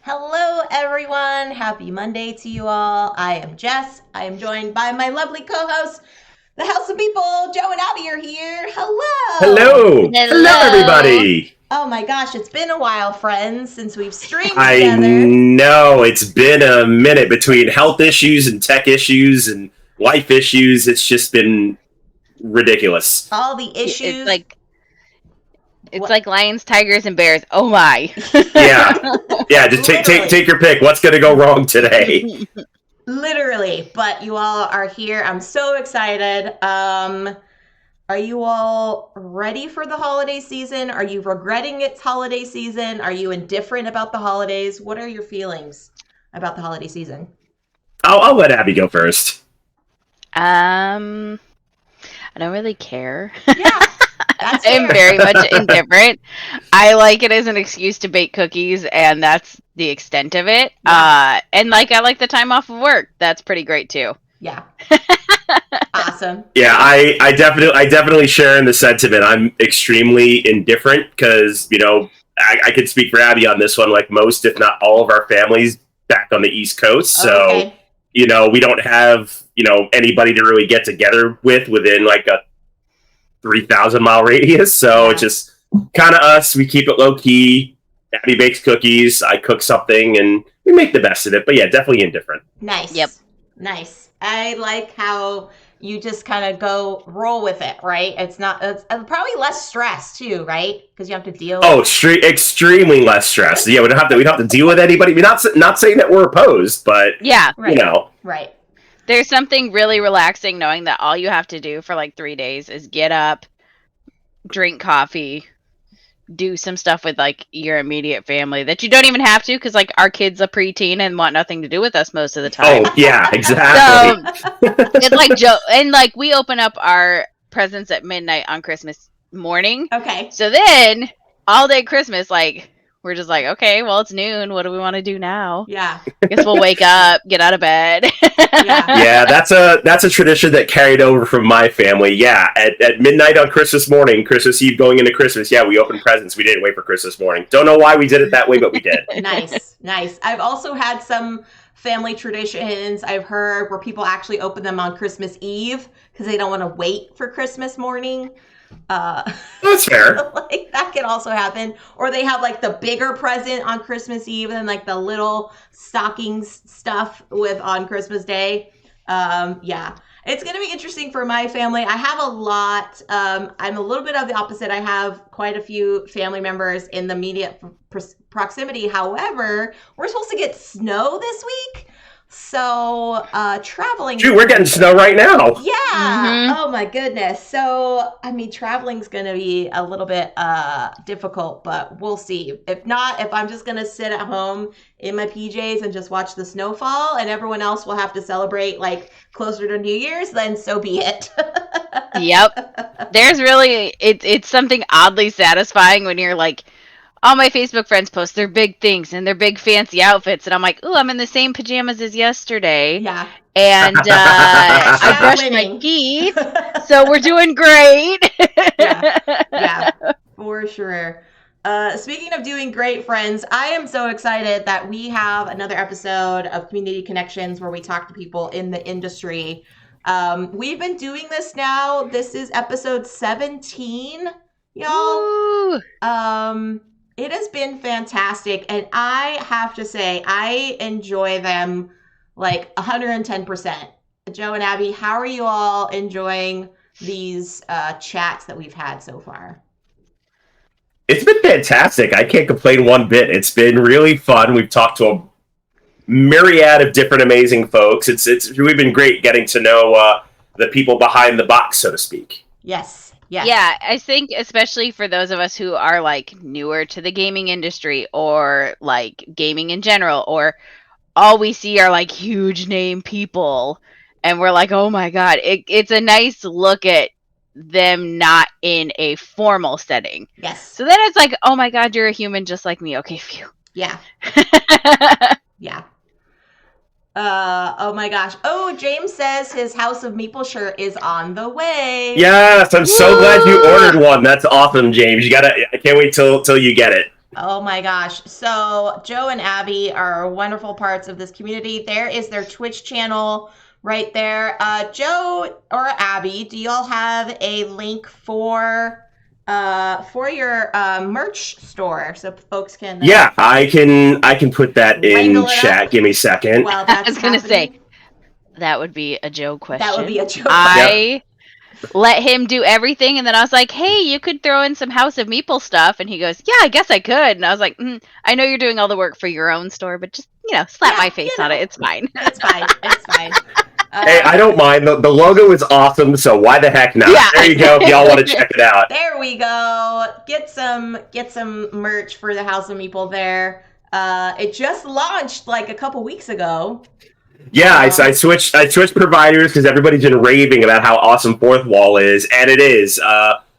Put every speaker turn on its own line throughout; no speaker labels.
Hello, everyone. Happy Monday to you all. I am Jess. I am joined by my lovely co-host, the House of People, Joe and Abby are here. Hello.
Hello! Hello,
Hello.
everybody!
Oh my gosh, it's been a while, friends, since we've streamed
I
together.
know it's been a minute between health issues and tech issues and life issues. It's just been ridiculous.
All the
It's
issues.
like it's
What-
like lions, tigers, and bears. Oh my.
Yeah, just
Literally.
take your pick. What's going to go wrong today?
Literally, but you all are here. I'm so excited. Are you all ready for the holiday season? Are you regretting it's holiday season? Are you indifferent about the holidays? What are your feelings about the holiday season?
I'll let Abby go first.
I don't really care.
Yeah, that's
I'm
fair.
very much indifferent. I like it as an excuse to bake cookies, and that's the extent of it.
Yeah.
And I like the time off of work. That's pretty great too.
Yeah. Awesome.
Yeah, I definitely share in the sentiment. I'm extremely indifferent because I could speak for Abby on this one. Like most, if not all, of our families back on the East Coast, so
Okay.
we don't have anybody to really get together with within like a 3,000-mile radius. So
Yeah.
it's just kind of us. We keep it low key. Abby bakes cookies. I cook something, and we make the best of it. But yeah, definitely indifferent.
Nice.
Yep.
Nice. I like how you just kind of roll with it, right? It's probably less stress too, right? Because you have to deal
Oh,
with
extremely less stress. Yeah, we don't have to deal with anybody. We're not saying that we're opposed, but
Yeah.
Right. Right.
There's something really relaxing knowing that all you have to do for like 3 days is get up, drink coffee, do some stuff with like your immediate family that you don't even have to because like our kid's a preteen and want nothing to do with us most of the time.
Oh yeah, exactly.
It's like Joe, and like we open up our presents at midnight on Christmas morning.
Okay.
So then all day Christmas, like we're just like, okay, well it's noon. What do we want to do now?
Yeah.
I guess we'll wake up, get out of bed.
Yeah, that's a tradition that carried over from my family. Yeah, at midnight on Christmas morning, Christmas Eve going into Christmas, yeah, we opened presents. We didn't wait for Christmas morning. Don't know why we did it that way, but we did.
Nice. Nice. I've also had some family traditions I've heard where people actually open them on Christmas Eve because they don't want to wait for Christmas morning.
That's fair.
Like that can also happen. Or they have like the bigger present on Christmas Eve and then like the little stockings stuff with on Christmas Day. Yeah. It's going to be interesting for my family. I have a lot. I'm a little bit of the opposite. I have quite a few family members in the immediate proximity. However, we're supposed to get snow this week. So traveling.
Dude, we're getting snow right now.
Yeah.
Mhm.
Oh my goodness. So I mean, traveling's going to be a little bit difficult, but we'll see. If not, if I'm just going to sit at home in my PJs and just watch the snowfall, and everyone else will have to celebrate like closer to New Year's, then so be it.
Yep. There's really it's something oddly satisfying when you're like all my Facebook friends post their big things and their big fancy outfits, and I'm like, ooh, I'm in the same pajamas as yesterday.
Yeah.
And I
I'm
brushed my
winning.
teeth, so we're doing great.
Yeah, for sure. Speaking of doing great, friends, I am so excited that we have another episode of Community Connections where we talk to people in the industry. We've been doing this now. This is episode 17, y'all.
Ooh.
It has been fantastic, and I have to say, I enjoy them like 110%. Joe and Abby, how are you all enjoying these chats that we've had so far?
It's been fantastic. I can't complain one bit. It's been really fun. We've talked to a myriad of different amazing folks. It's really been great getting to know the people behind the box, so to speak.
Yes. Yes.
Yeah, I think especially for those of us who are like newer to the gaming industry or like gaming in general, or all we see are like huge name people, and we're like, oh my god, it's a nice look at them not in a formal setting.
Yes.
So then it's like, oh my god, you're a human just like me. Okay, phew.
Yeah. Yeah. Oh my gosh. Oh, James says his House of Meeple shirt is on the way.
Yes, I'm so glad you ordered one. That's awesome, James. I can't wait till you get it.
Oh my gosh. So Joe and Abby are wonderful parts of this community. There is their Twitch channel right there. Joe or Abby, do y'all have a link for your merch store so folks can
Yeah, I can put that in
wrangle it
chat.
up
Give me a second.
while
I
that's
was gonna
happening?
say that would be a Joe question.
That would be a Joe
I let him do everything, and then I was like, "Hey, you could throw in some House of Meeple stuff," and he goes, "Yeah, I guess I could." And I was like, "I know you're doing all the work for your own store, but just slap my face on it. It's fine.
It's fine. It's fine.
Hey, I don't mind. The logo is awesome, so why the heck not?
Yeah.
There you go. If y'all want to check it out.
There we go. Get some merch for the House of Meeple there. It just launched like a couple weeks ago.
Yeah, I switched providers because everybody's been raving about how awesome Fourth Wall is, and it is.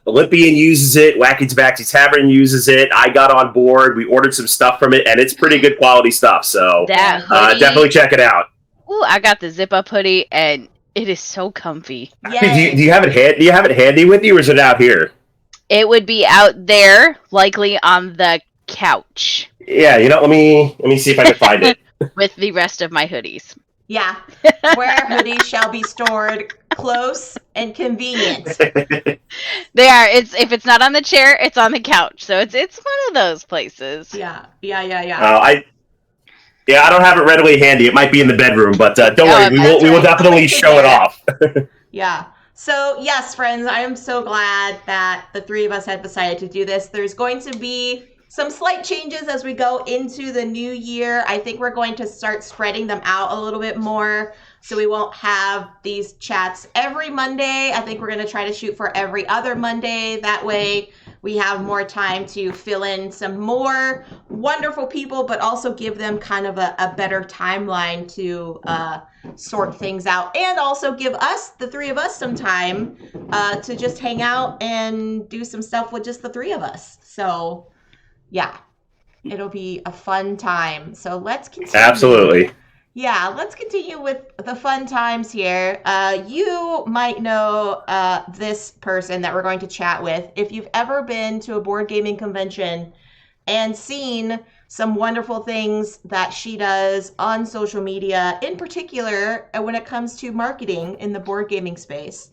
Olympian uses it. Wacky Tabaxi Tavern uses it. I got on board. We ordered some stuff from it, and it's pretty good quality stuff. So definitely check it out.
Ooh, I got the zip up hoodie, and it is so comfy.
Do you have it handy with you, or is it out here?
It would be out there, likely on the couch.
Yeah, let me see if I can find it.
With the rest of my hoodies.
Yeah, where hoodies shall be stored close and convenient.
They are. If it's not on the chair, it's on the couch. So it's one of those places.
Yeah.
I don't have it readily handy. It might be in the bedroom, but don't worry, we will definitely show it off.
Yeah. So yes, friends, I am so glad that the three of us had decided to do this. There's going to be some slight changes as we go into the new year. I think we're going to start spreading them out a little bit more, so we won't have these chats every Monday. I think we're going to try to shoot for every other Monday. That way we have more time to fill in some more wonderful people, but also give them kind of a better timeline to sort things out, and also give us, the three of us, some time to just hang out and do some stuff with just the three of us. So yeah, it'll be a fun time. So let's continue.
Absolutely.
Yeah, let's continue with the fun times here. You might know this person that we're going to chat with. If you've ever been to a board gaming convention and seen some wonderful things that she does on social media, in particular when it comes to marketing in the board gaming space.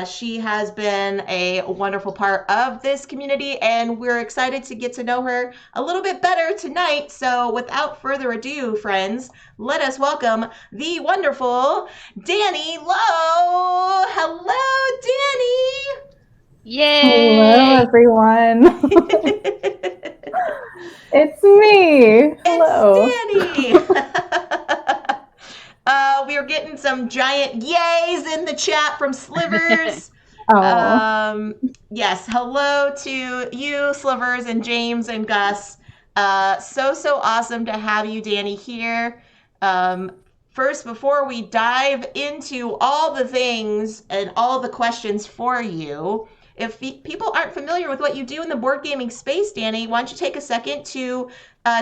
She has been a wonderful part of this community, and we're excited to get to know her a little bit better tonight. So without further ado, friends, let us welcome the wonderful Danni Loe. Hello, Danni.
Yay!
Hello, everyone. It's me. Hello.
It's Danni. We are getting some giant yays in the chat from Slivers. Yes, hello to you, Slivers, and James and Gus. So awesome to have you, Danni, here. First, before we dive into all the things and all the questions for you, if people aren't familiar with what you do in the board gaming space, Danni, why don't you take a second to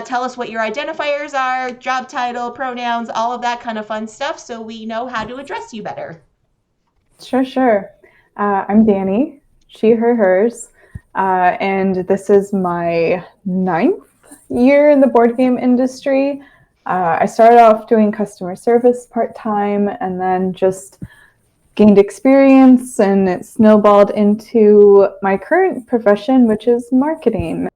tell us what your identifiers are, job title, pronouns, all of that kind of fun stuff, so we know how to address you better.
Sure. I'm Danni, she, her, hers, and this is my 9th year in the board game industry. I started off doing customer service part-time and then just gained experience, and it snowballed into my current profession, which is marketing.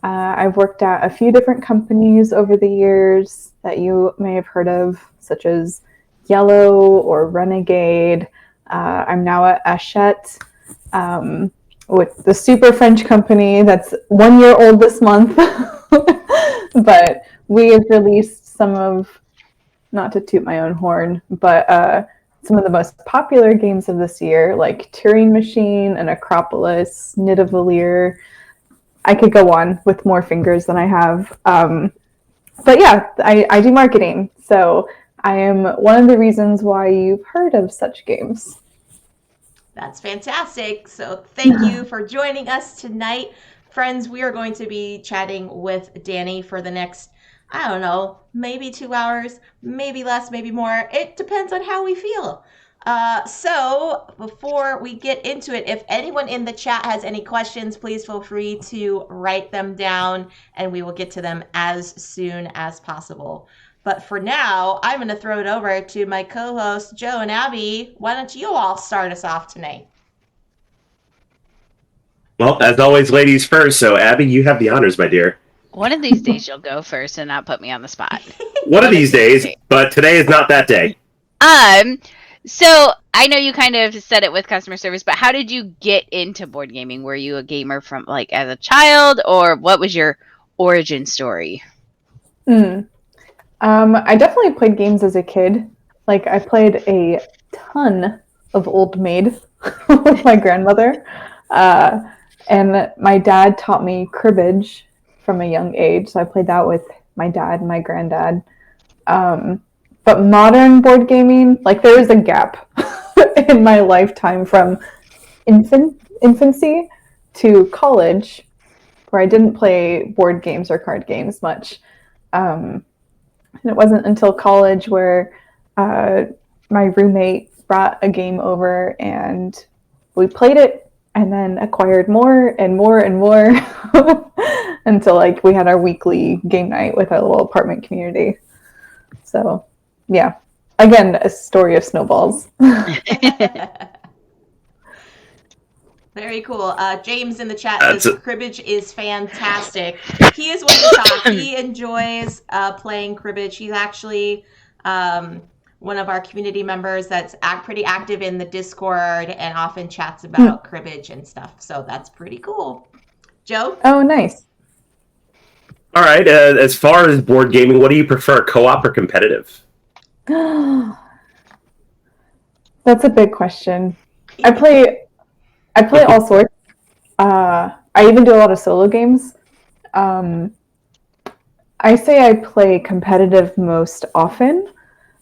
I've worked at a few different companies over the years that you may have heard of, such as Yellow or Renegade. I'm now at Hachette, with the super French company that's 1 year old this month. But we have released some of, not to toot my own horn, but some of the most popular games of this year, like Turing Machine and Acropolis, Nidavellir. I could go on with more fingers than I have. But yeah, I do marketing. So I am one of the reasons why you've heard of such games.
That's fantastic. So thank you for joining us tonight. Friends, we are going to be chatting with Danni for the next, maybe 2 hours, maybe less, maybe more. It depends on how we feel. So before we get into it, if anyone in the chat has any questions, please feel free to write them down and we will get to them as soon as possible. But for now, I'm going to throw it over to my co-hosts, Joe and Abby. Why don't you all start us off tonight?
Well, as always, ladies first. So, Abby, you have the honors, my dear.
One of these days you'll go first and not put me on the spot.
One of these days, but today is not that day.
So I know you kind of said it with customer service, but how did you get into board gaming? Were you a gamer from like as a child, or what was your origin story?
I definitely played games as a kid. Like I played a ton of Old Maid with my grandmother, and my dad taught me cribbage from a young age. So I played that with my dad and my granddad. But modern board gaming, like there is a gap in my lifetime from infancy to college where I didn't play board games or card games much. And it wasn't until college where my roommate brought a game over and we played it and then acquired more and more and more until like we had our weekly game night with our little apartment community. So yeah, again, a story of snowballs.
Very cool. James in the chat says cribbage is fantastic. He is one to talk. He enjoys playing cribbage. He's actually one of our community members that's pretty active in the Discord and often chats about cribbage and stuff. So that's pretty cool. Joe?
Oh, nice.
All right. As far as board gaming, what do you prefer, co-op or competitive?
That's a big question. I play all sorts. I even do a lot of solo games. I say I play competitive most often,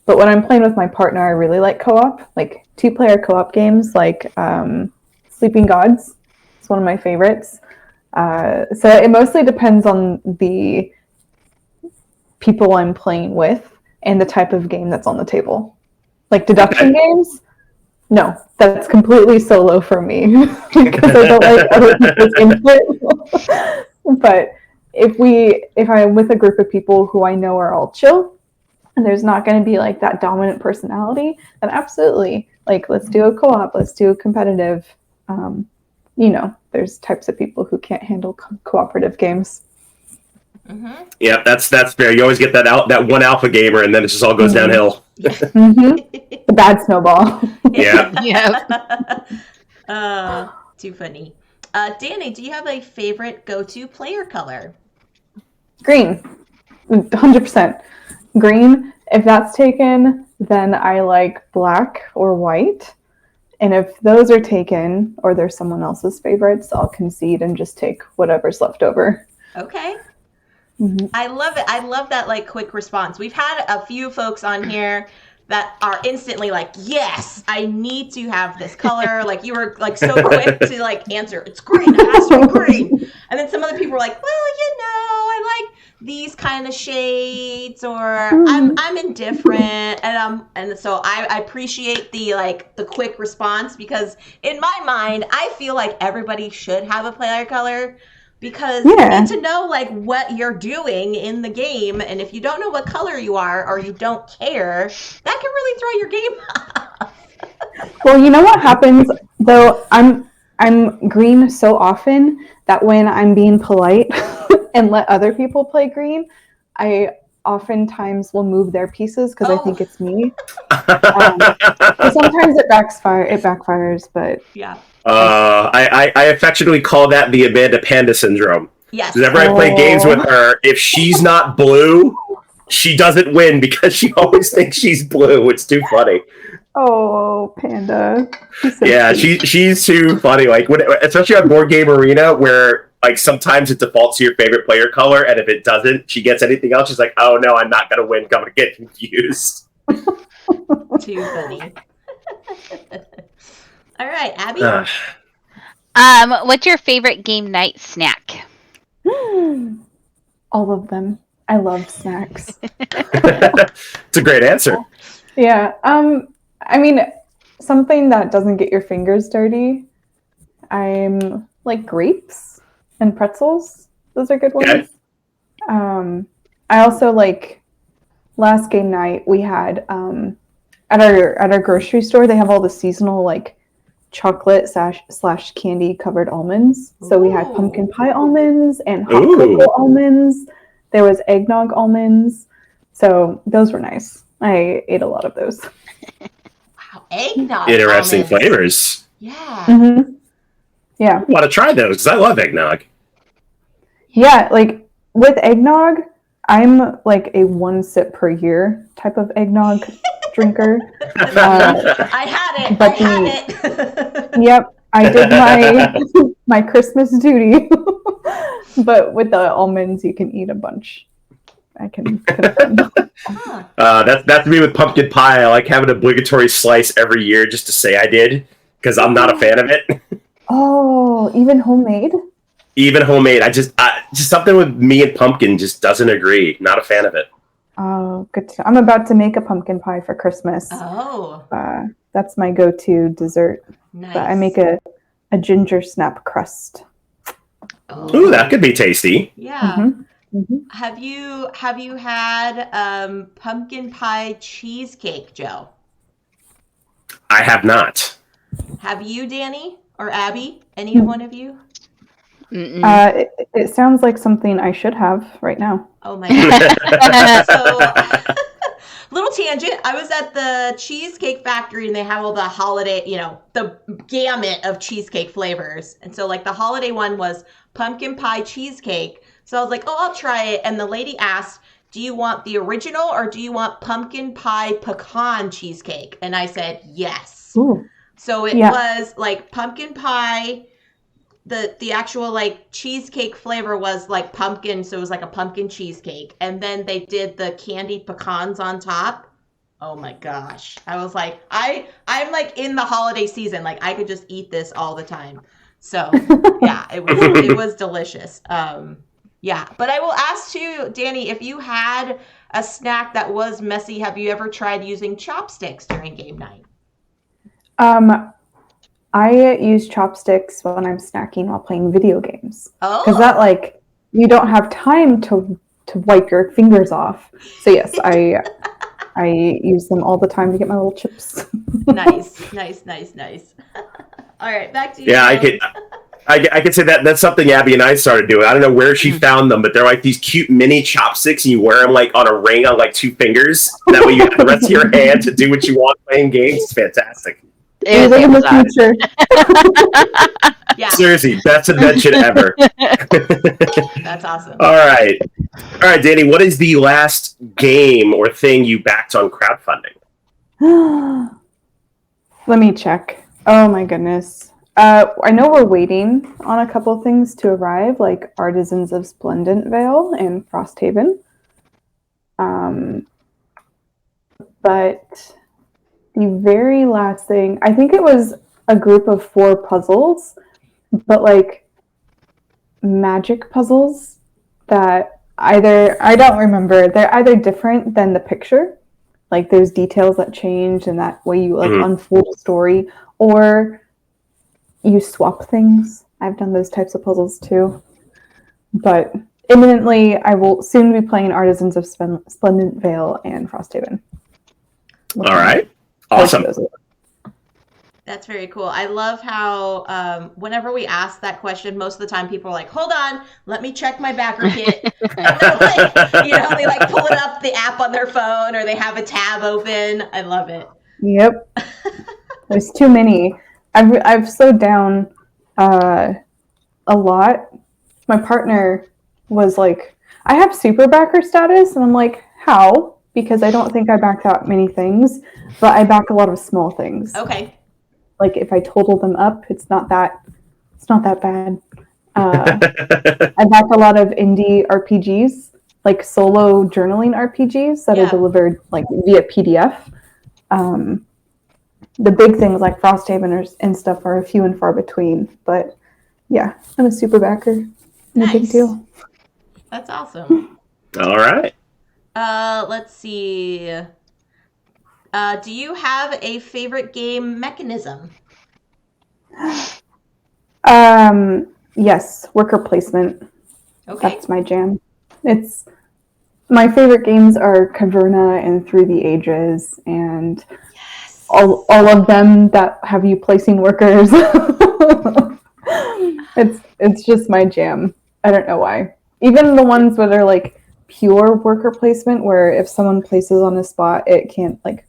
but when I'm playing with my partner, I really like co-op, like 2-player co-op games, like Sleeping Gods. It's one of my favorites. So it mostly depends on the people I'm playing with and the type of game that's on the table. Like deduction games, no, that's completely solo for me because I don't like other people's input. But if I'm with a group of people who I know are all chill and there's not going to be like that dominant personality, then absolutely, like let's do a co-op, let's do a competitive. There's types of people who can't handle cooperative games.
Mm-hmm.
Yeah, that's fair. You always get that one alpha gamer, and then it just all goes downhill.
The bad snowball.
Yeah.
Too funny. Danny, do you have a favorite go-to player color?
Green. 100%. Green. If that's taken, then I like black or white. And if those are taken, or there's someone else's favorites, I'll concede and just take whatever's left over.
Okay.
Mm-hmm.
I love it. I love that like quick response. We've had a few folks on here that are instantly like, yes, I need to have this color. Like you were like so quick to like answer, it's green, it has to be green. And then some other people were like, well, I like these kind of shades, or I'm indifferent. And so I appreciate the quick response, because in my mind, I feel like everybody should have a player color. Because you need to know like what you're doing in the game, and if you don't know what color you are or you don't care, that can really throw your game off.
Well, you know what happens though? I'm green so often that when I'm being polite and let other people play green, I oftentimes will move their pieces because I think it's me. So sometimes it backfires, but
yeah.
I affectionately call that the Amanda Panda syndrome.
Yes.
Whenever I play games with her, if she's not blue, she doesn't win because she always thinks she's blue. It's too funny.
Oh, Panda.
Yeah, she's too funny. Like especially on Board Game Arena, where like sometimes it defaults to your favorite player color, and if it doesn't, she gets anything else. She's like, "Oh no, I'm not gonna win. I'm gonna get confused."
Too funny. All right, Abby.
What's your favorite game night snack?
All of them. I love snacks.
It's a great answer.
Yeah. I mean, something that doesn't get your fingers dirty, I'm like grapes and pretzels. Those are good ones.
Okay.
I also like last game night we had at our grocery store they have all the seasonal like chocolate slash candy covered almonds. So we had
Ooh.
pumpkin pie almonds and hot
Ooh.
cocoa almonds. There was eggnog almonds. So those were nice. I ate a lot of those.
Wow, eggnog.
Interesting
almonds.
flavors.
Yeah.
Mm-hmm. Yeah.
I want to try those because I love eggnog.
Yeah, like with eggnog, I'm like a one sip per year type of eggnog drinker.
I had it.
but
I had it.
Yep, I did my Christmas duty. But with the almonds, you can eat a bunch. I can confirm.
Huh.
That's me with pumpkin pie. I like having an obligatory slice every year just to say I did because I'm not a fan of it.
Oh, even homemade?
Even homemade. Just something with me and pumpkin just doesn't agree. Not a fan of it.
Oh, good. I'm about to make a pumpkin pie for Christmas.
Oh,
That's my go-to dessert.
nice.
But I make a ginger snap crust.
Oh.
Ooh, that could be tasty.
Yeah.
Mm-hmm. Mm-hmm.
Have you had pumpkin pie cheesecake, Joe?
I have not.
Have you, Danny or Abby? Any one of you?
It sounds like something I should have right now.
Oh my god. So, little tangent. I was at the Cheesecake Factory and they have all the holiday, the gamut of cheesecake flavors. And so like the holiday one was pumpkin pie cheesecake. So I was like, oh, I'll try it. And the lady asked, do you want the original or do you want pumpkin pie pecan cheesecake? And I said, yes.
Ooh.
So it was like pumpkin pie. The actual like cheesecake flavor was like pumpkin, so it was like a pumpkin cheesecake, and then they did the candied pecans on top. Oh my gosh, I was like, I'm like in the holiday season, like I could just eat this all the time. So yeah, it was delicious. Yeah, but I will ask too, Danny, if you had a snack that was messy, have you ever tried using chopsticks during game night?
I use chopsticks when I'm snacking while playing video games.
Oh,
Because that, like, you don't have time to wipe your fingers off. So yes, I use them all the time to get my little chips.
nice. All right, back to you.
Yeah,
Joe.
I could say that's something Abby and I started doing. I don't know where she found them, but they're like these cute mini chopsticks, and you wear them like on a ring on like 2 fingers. That way you have the rest of your hand to do what you want playing games. It's fantastic.
It was
in the
Amazon.
future.
Yeah,
Seriously, best invention ever.
that's awesome.
All right, Danny. What is the last game or thing you backed on crowdfunding?
Let me check. Oh my goodness. I know we're waiting on a couple things to arrive, like Artisans of Splendent Vale and Frosthaven. But the very last thing, I think it was a group of 4 puzzles, but like magic puzzles that I don't remember, they're either different than the picture, like there's details that change and that way you like unfold a story, or you swap things. I've done those types of puzzles too. But imminently, I will soon be playing Artisans of Splendent Vale and Frosthaven.
All right. Awesome.
That's very cool. I love how whenever we ask that question, most of the time people are like, hold on, let me check my backer kit. And they're like, they like pull it up the app on their phone or they have a tab open. I love it.
Yep. There's too many. I've slowed down a lot. My partner was like, I have super backer status. And I'm like, how? Because I don't think I backed out many things, but I back a lot of small things.
Okay.
Like if I total them up, it's not that bad. I back a lot of indie RPGs, like solo journaling RPGs that are delivered like via PDF. The big things like Frosthaven and stuff are few and far between, but yeah, I'm a super backer. No big deal.
That's awesome.
All right.
Let's see. Do you have a favorite game mechanism?
Yes, worker placement.
Okay.
That's my jam. It's my favorite games are Caverna and Through the Ages, and
Yes.
all of them that have you placing workers. It's just my jam. I don't know why. Even the ones where they're like pure worker placement, where if someone places on a spot, it can't like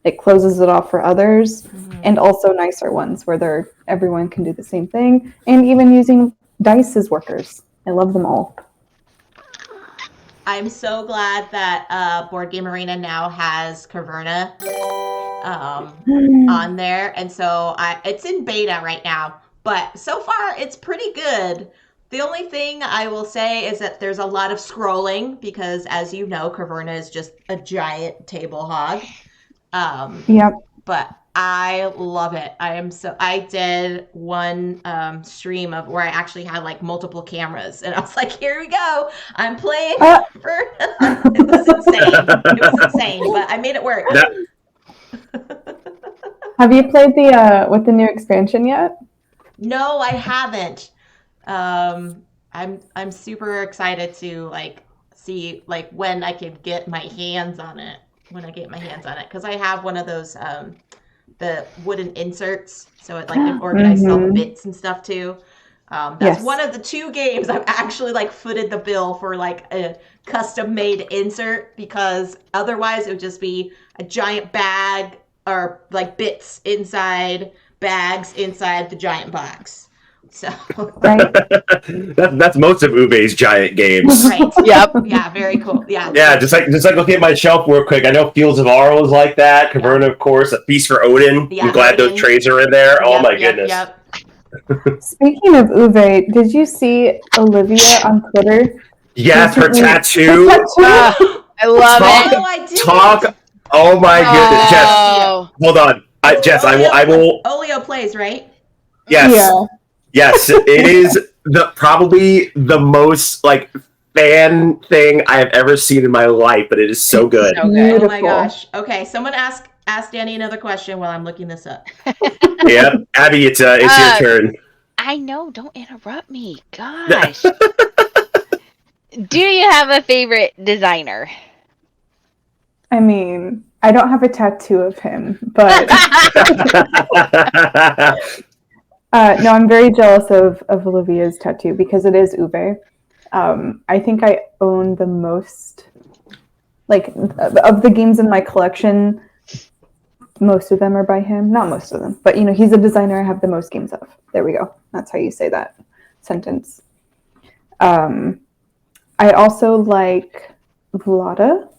it closes it off for others, and also nicer ones where everyone can do the same thing, and even using dice as workers. I love them all.
I'm so glad that Board Game Arena now has Caverna on there, and so it's in beta right now. But so far, it's pretty good. The only thing I will say is that there's a lot of scrolling because, as you know, Caverna is just a giant table hog.
Yep.
But I love it. I did one stream of where I actually had like multiple cameras, and I was like, "Here we go! I'm playing." It was insane. It was insane, but I made it work.
Have you played the with the new expansion yet?
No, I haven't. I'm super excited to like see like when I can get my hands on it. When I get my hands on it, because I have one of those the wooden inserts, so it like it organizes all the bits and stuff too. That's one of the 2 games I've actually like footed the bill for like a custom made insert, because otherwise it would just be a giant bag or like bits inside bags inside the giant box. So
Right.
That's most of Ube's giant games.
right.
Yep.
Yeah, very cool. Yeah.
Yeah, just like looking at my shelf real quick. I know Fields of Arl was like that. Caverna, of course. A Feast for Odin.
Yeah,
I'm glad
Odin.
those trays are in there. Oh my
Yep,
goodness.
Yep.
Speaking of Uwe, did you see Olivia on Twitter?
Yes, her tattoo.
I love it.
No, I didn't.
Talk. Oh my goodness, Jess.
Oh.
Hold on, Jess. I will.
Olio plays, right?
Yes.
Yeah.
Yes, it is probably the most like fan thing I have ever seen in my life, but it is so good.
So good.
Oh my gosh. Okay, someone ask Danny another question while I'm looking this up.
Yeah, Abby, it's your turn.
I know. Don't interrupt me. Gosh. Do you have a favorite designer?
I mean, I don't have a tattoo of him, but no, I'm very jealous of Olivia's tattoo because it is Uwe. I think I own the most, like, of the games in my collection. Most of them are by him. Not most of them, but he's a designer I have the most games of. There we go. That's how you say that sentence. I also like Vlada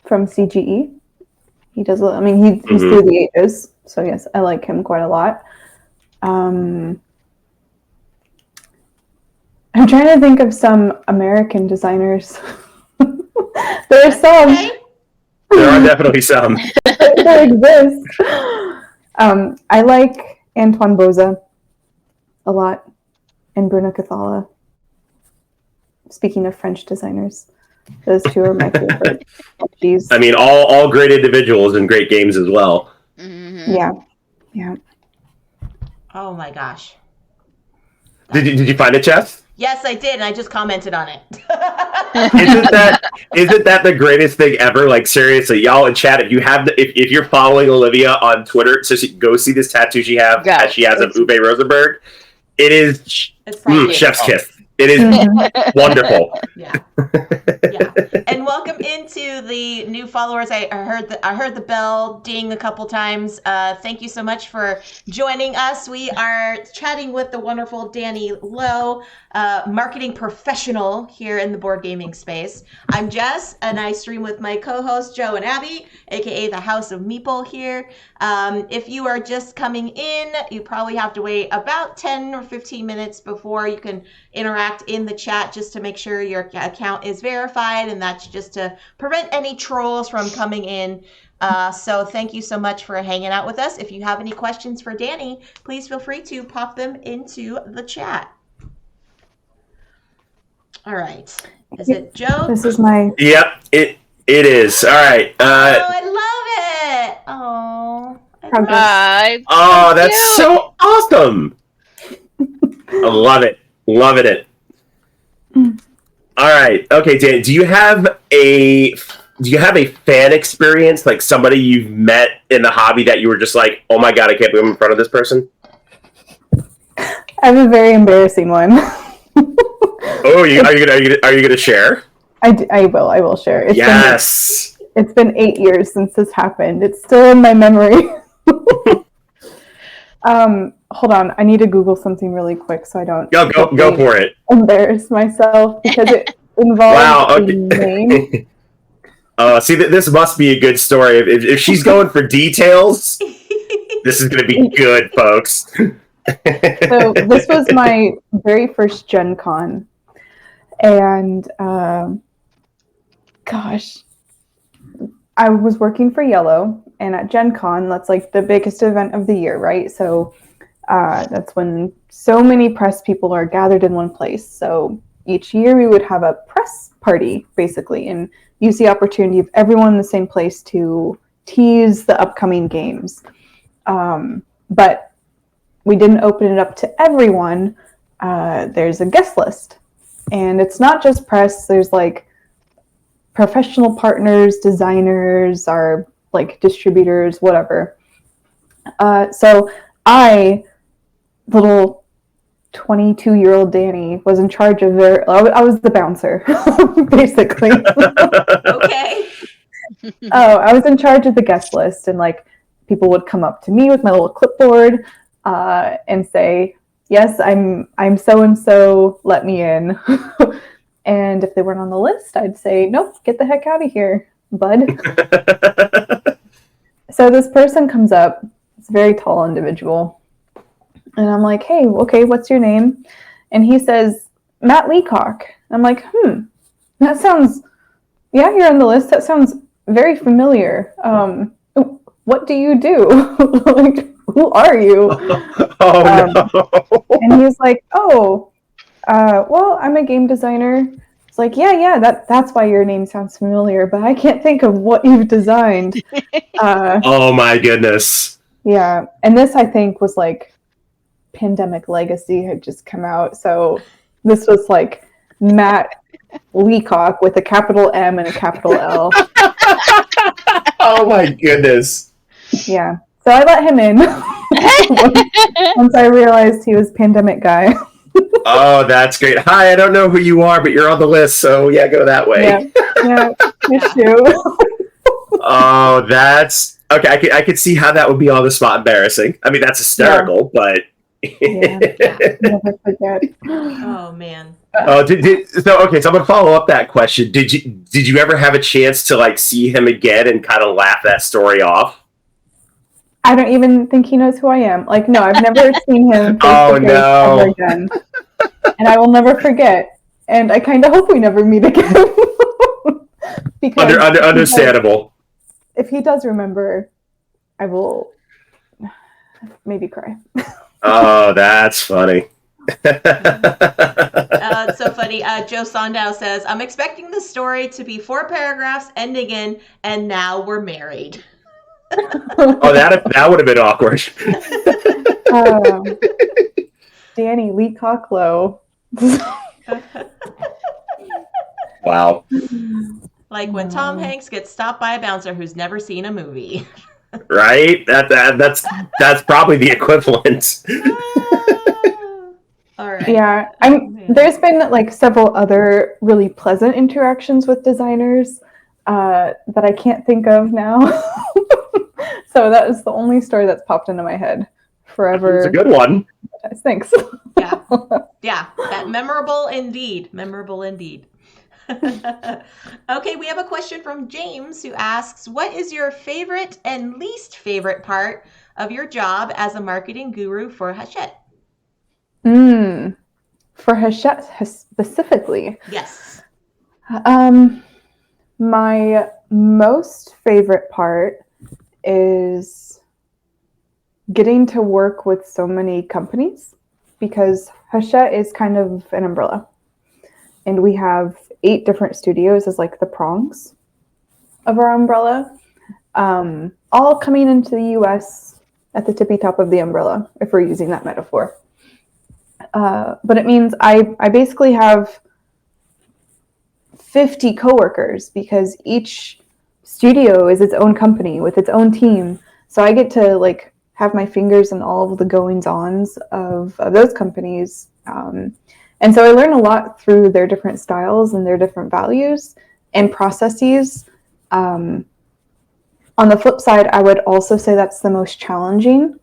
from CGE. He does. I mean, he's Through the Ages, so yes, I like him quite a lot. I'm trying to think of some American designers. There are some.
There are definitely some.
There exist. I like Antoine Boza a lot, and Bruno Cathala. Speaking of French designers, those 2 are my favorite.
I mean, all great individuals and great games as well.
Mm-hmm.
Yeah.
Oh my gosh.
Did you find it, Jess?
Yes, I did, and I just commented on it.
Isn't that the greatest thing ever? Like seriously, y'all in chat, if you're following Olivia on Twitter, so go see this tattoo she has of Uwe Rosenberg. It is chef's kiss. It is wonderful.
Yeah. And welcome into the new followers. I heard the bell ding a couple times. Thank you so much for joining us. We are chatting with the wonderful Danni Loe, marketing professional here in the board gaming space. I'm Jess, and I stream with my co-hosts Joe and Abby, aka the House of Meeple here. If you are just coming in, you probably have to wait about 10 or 15 minutes before you can interact in the chat, just to make sure your account is verified, and that's just to prevent any trolls from coming in. So thank you so much for hanging out with us. If you have any questions for Danny, please feel free to pop them into the chat. All right. Is it Joe?
This is my...
Yep, it is. All right.
I love
Progress.
Oh, that's
cute.
so awesome. I love it. Loving it. All right. Okay, Dan, do you have a fan experience, like somebody you've met in the hobby that you were just like, oh my god, I can't believe I'm in front of this person?
I have a very embarrassing one.
Oh, are you gonna share?
I will share.
Yes.
It's been 8 years since this happened. It's still in my memory. Hold on. I need to Google something really quick so I don't
Go for it.
embarrass myself because it involves
Wow.
a
Okay.
name.
See, this must be a good story. If she's going for details, this is going to be good, folks.
So this was my very first Gen Con. And gosh, I was working for Yellow, and at Gen Con, that's like the biggest event of the year, right? So that's when so many press people are gathered in one place. So each year we would have a press party, basically, and use the opportunity of everyone in the same place to tease the upcoming games. But we didn't open it up to everyone. There's a guest list. And it's not just press, there's like professional partners, designers, our like distributors, whatever. So I, little 22-year-old Danny, was in charge of I was the bouncer, basically.
Okay.
I was in charge of the guest list, and like people would come up to me with my little clipboard and say, yes, I'm so and so, let me in. And if they weren't on the list, I'd say, nope, get the heck out of here, bud. So this person comes up, it's a very tall individual, and I'm like, hey, okay, what's your name? And he says, Matt Leacock. I'm like, that sounds, yeah, you're on the list, that sounds very familiar. What do you do? Like, who are you?
No.
And he's like, well, I'm a game designer. It's like, yeah, that's why your name sounds familiar, but I can't think of what you've designed.
Oh my goodness.
Yeah, and this I think was like Pandemic Legacy had just come out, so this was like Matt Leacock with a capital M and a capital L.
Oh my goodness.
Yeah, so I let him in once I realized he was Pandemic Guy.
Oh, that's great. Hi, I don't know who you are, but you're on the list, so yeah, go that way.
Yeah, issue.
Oh, that's okay. I could see how that would be on the spot embarrassing. I mean, that's hysterical, but
Never forget.
Oh man.
so I'm gonna follow up that question. Did you ever have a chance to like see him again and kind of laugh that story off?
I don't even think he knows who I am. Like, no, I've never seen him
Oh no!
ever again, and I will never forget. And I kind of hope we never meet again. Because
Understandable.
if he does remember, I will maybe cry.
Oh, that's funny.
It's so funny. Joe Sondow says, I'm expecting the story to be 4 paragraphs ending in, and now we're married.
Oh, that would have been awkward.
Danni Leacock Loe.
Wow.
Like when Tom Hanks gets stopped by a bouncer who's never seen a movie.
Right? That's probably the equivalent.
All right.
Yeah, there's been like several other really pleasant interactions with designers that I can't think of now. So that is the only story that's popped into my head forever.
It's a good one.
Thanks.
Yeah. That memorable indeed. Okay, we have a question from James who asks, what is your favorite and least favorite part of your job as a marketing guru for Hachette?
For Hachette specifically?
Yes.
My most favorite part is getting to work with so many companies, because Hachette is kind of an umbrella. And we have 8 different studios as like the prongs of our umbrella, all coming into the US at the tippy top of the umbrella, if we're using that metaphor. But it means I basically have 50 coworkers because each studio is its own company with its own team. So I get to like have my fingers in all of the goings-ons of those companies. And so I learn a lot through their different styles and their different values and processes. On the flip side, I would also say that's the most challenging.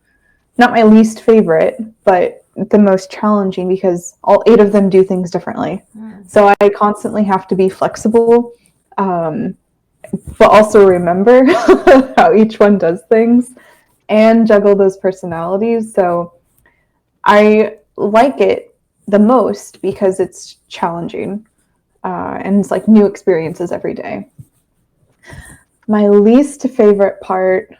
Not my least favorite, but the most challenging because all 8 of them do things differently. So I constantly have to be flexible, but also remember how each one does things and juggle those personalities. So I like it the most because it's challenging and it's like new experiences every day. My least favorite part,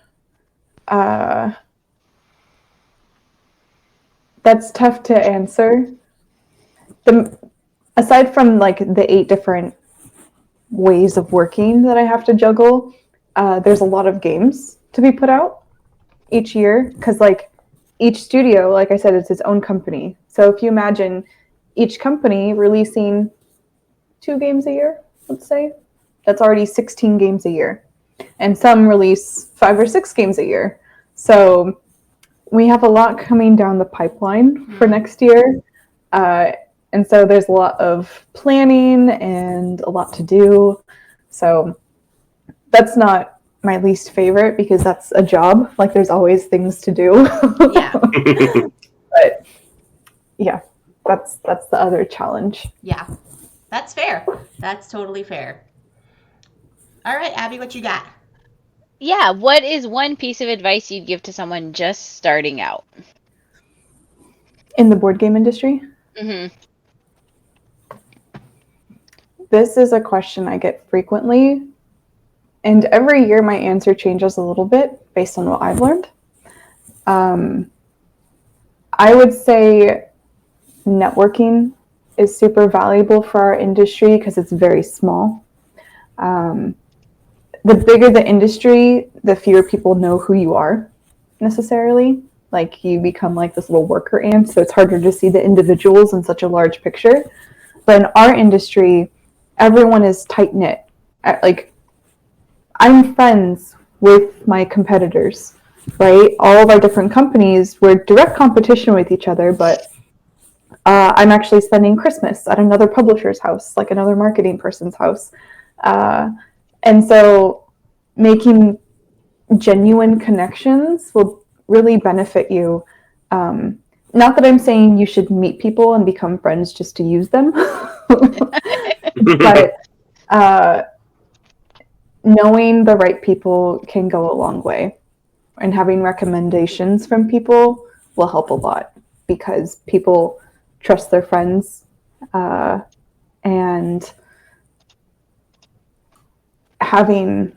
that's tough to answer. Aside from like the 8 different ways of working that I have to juggle, there's a lot of games to be put out each year because like each studio, like I said, it's its own company. So if you imagine each company releasing 2 games a year, let's say, that's already 16 games a year. And some release 5 or 6 games a year. So we have a lot coming down the pipeline for next year. And so there's a lot of planning and a lot to do. So that's not my least favorite because that's a job. Like there's always things to do.
Yeah.
But yeah, that's the other challenge.
Yeah. That's fair. That's totally fair. All right, Abby, what you got?
Yeah, what is one piece of advice you'd give to someone just starting out?
In the board game industry?
Mm-hmm.
This is a question I get frequently. And every year my answer changes a little bit based on what I've learned. I would say networking is super valuable for our industry because it's very small. The bigger the industry, the fewer people know who you are necessarily. Like you become like this little worker ant, so it's harder to see the individuals in such a large picture. But in our industry, everyone is tight-knit. Like I'm friends with my competitors, right? All of our different companies, we're direct competition with each other, but I'm actually spending Christmas at another publisher's house, like another marketing person's house. And so making genuine connections will really benefit you. Not that I'm saying you should meet people and become friends just to use them, but knowing the right people can go a long way. And having recommendations from people will help a lot because people trust their friends and having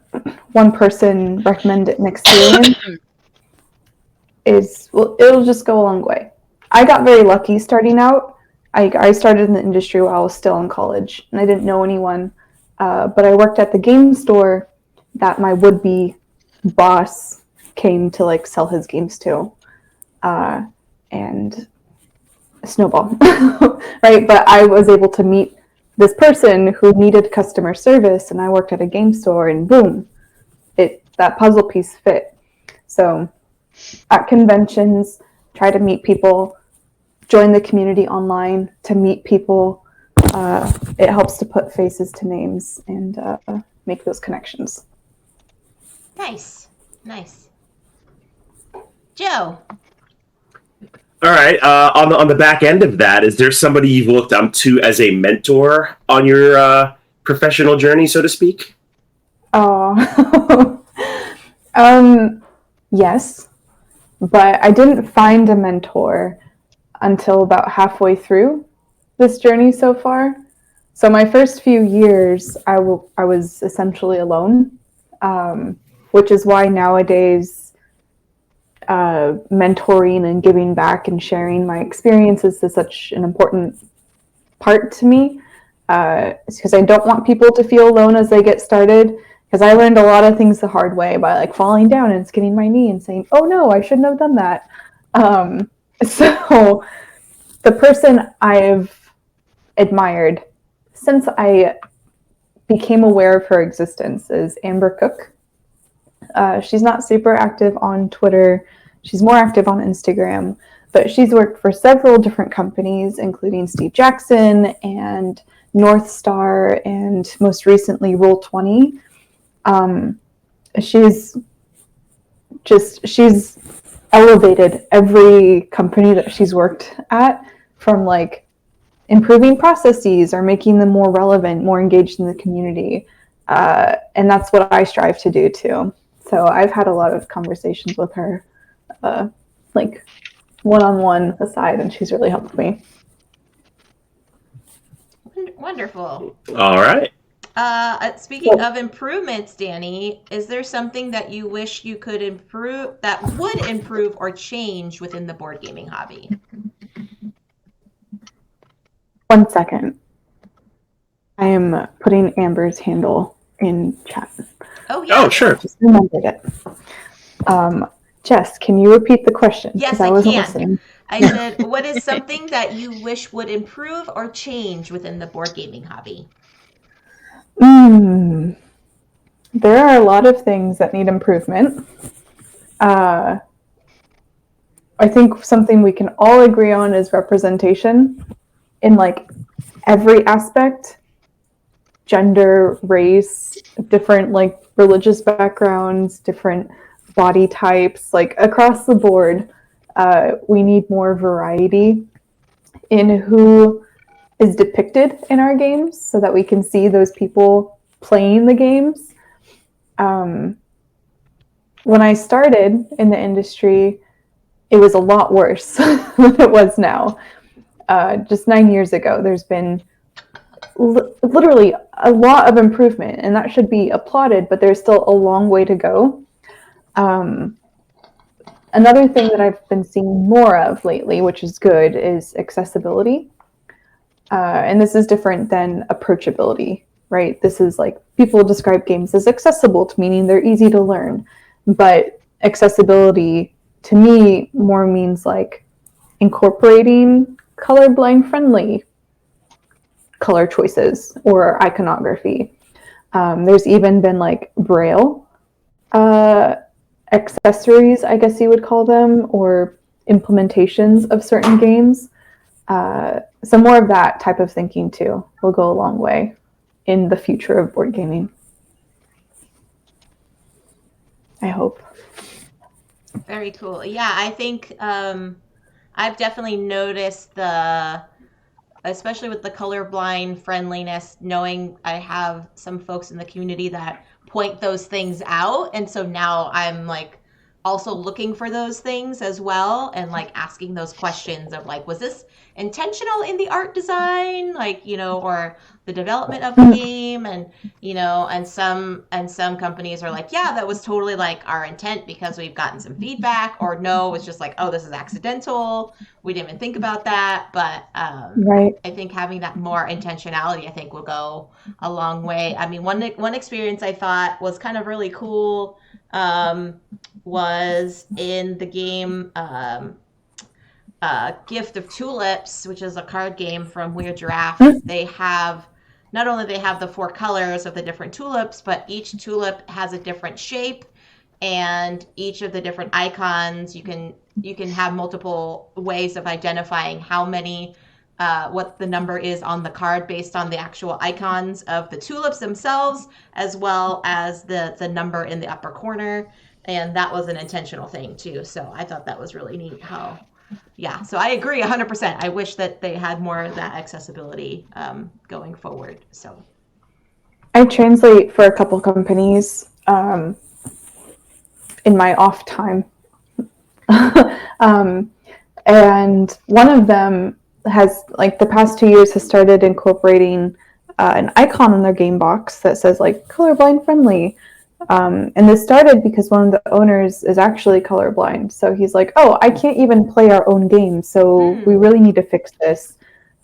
one person recommend an experience it'll just go a long way. I got very lucky starting out. I started in the industry while I was still in college and I didn't know anyone, but I worked at the game store that my would-be boss came to like sell his games to, and snowball, right? But I was able to meet this person who needed customer service and I worked at a game store and boom, that puzzle piece fit. So at conventions, try to meet people, join the community online to meet people. It helps to put faces to names and make those connections.
Nice. Joe.
All right. On the back end of that, is there somebody you've looked up to as a mentor on your professional journey, so to speak?
Oh, yes, but I didn't find a mentor until about halfway through this journey so far. So my first few years, I was essentially alone, which is why nowadays mentoring and giving back and sharing my experiences is such an important part to me. It's because I don't want people to feel alone as they get started. because I learned a lot of things the hard way by like falling down and skinning my knee and saying, "Oh no, I shouldn't have done that." So the person I've admired since I became aware of her existence is Amber Cook. She's not super active on Twitter. She's more active on Instagram, but she's worked for several different companies, including Steve Jackson and North Star, and most recently Roll20. She's elevated every company that she's worked at, from like improving processes or making them more relevant, more engaged in the community. And that's what I strive to do too. So I've had a lot of conversations with her, like one-on-one aside, and she's really helped me.
Wonderful.
All right.
Speaking of improvements, Danny, is there something that you wish you could improve, that would improve or change within the board gaming hobby?
1 second. I am putting Amber's handle in chat.
Oh, yeah.
Oh, sure.
Just remembered it. Jess, can you repeat the question?
Yes, I
wasn't
can.
listening.
I said, what is something that you wish would improve or change within the board gaming hobby?
There are a lot of things that need improvement. I think something we can all agree on is representation in like every aspect. Gender, race, different like religious backgrounds, different body types, like across the board. We need more variety in who is depicted in our games so that we can see those people playing the games. When I started in the industry, it was a lot worse than it was now. Just 9 years ago, there's been literally a lot of improvement, and that should be applauded, but there's still a long way to go. Another thing that I've been seeing more of lately, which is good, is accessibility. And this is different than approachability, right? This is like, people describe games as accessible, meaning they're easy to learn. But accessibility, to me, more means like incorporating colorblind friendly color choices or iconography. There's even been like Braille accessories, I guess you would call them, or implementations of certain games. So more of that type of thinking too will go a long way in the future of board gaming, I hope.
Very cool. Yeah, I think I've definitely noticed especially with the colorblind friendliness, knowing I have some folks in the community that point those things out. And so now I'm like also looking for those things as well, and like asking those questions of like, was this intentional in the art design, like, or the development of the game? And and some companies are like, yeah, that was totally like our intent because we've gotten some feedback, or no, it's just like, oh, this is accidental, we didn't even think about that. But
right.
I think having that more intentionality, I think, will go a long way. I mean, one experience I thought was kind of really cool was in the game Gift of Tulips, which is a card game from Weird Giraffe. They have not only they have the 4 colors of the different tulips, but each tulip has a different shape, and each of the different icons, you can have multiple ways of identifying how many what the number is on the card based on the actual icons of the tulips themselves, as well as the number in the upper corner. And that was an intentional thing too. So I thought that was really neat how, yeah. So I agree 100%. I wish that they had more of that accessibility going forward. So
I translate for a couple companies in my off time. And one of them has, like, the past 2 years has started incorporating an icon on their game box that says like colorblind friendly. And this started because one of the owners is actually colorblind. So he's like, oh, I can't even play our own game. So we really need to fix this.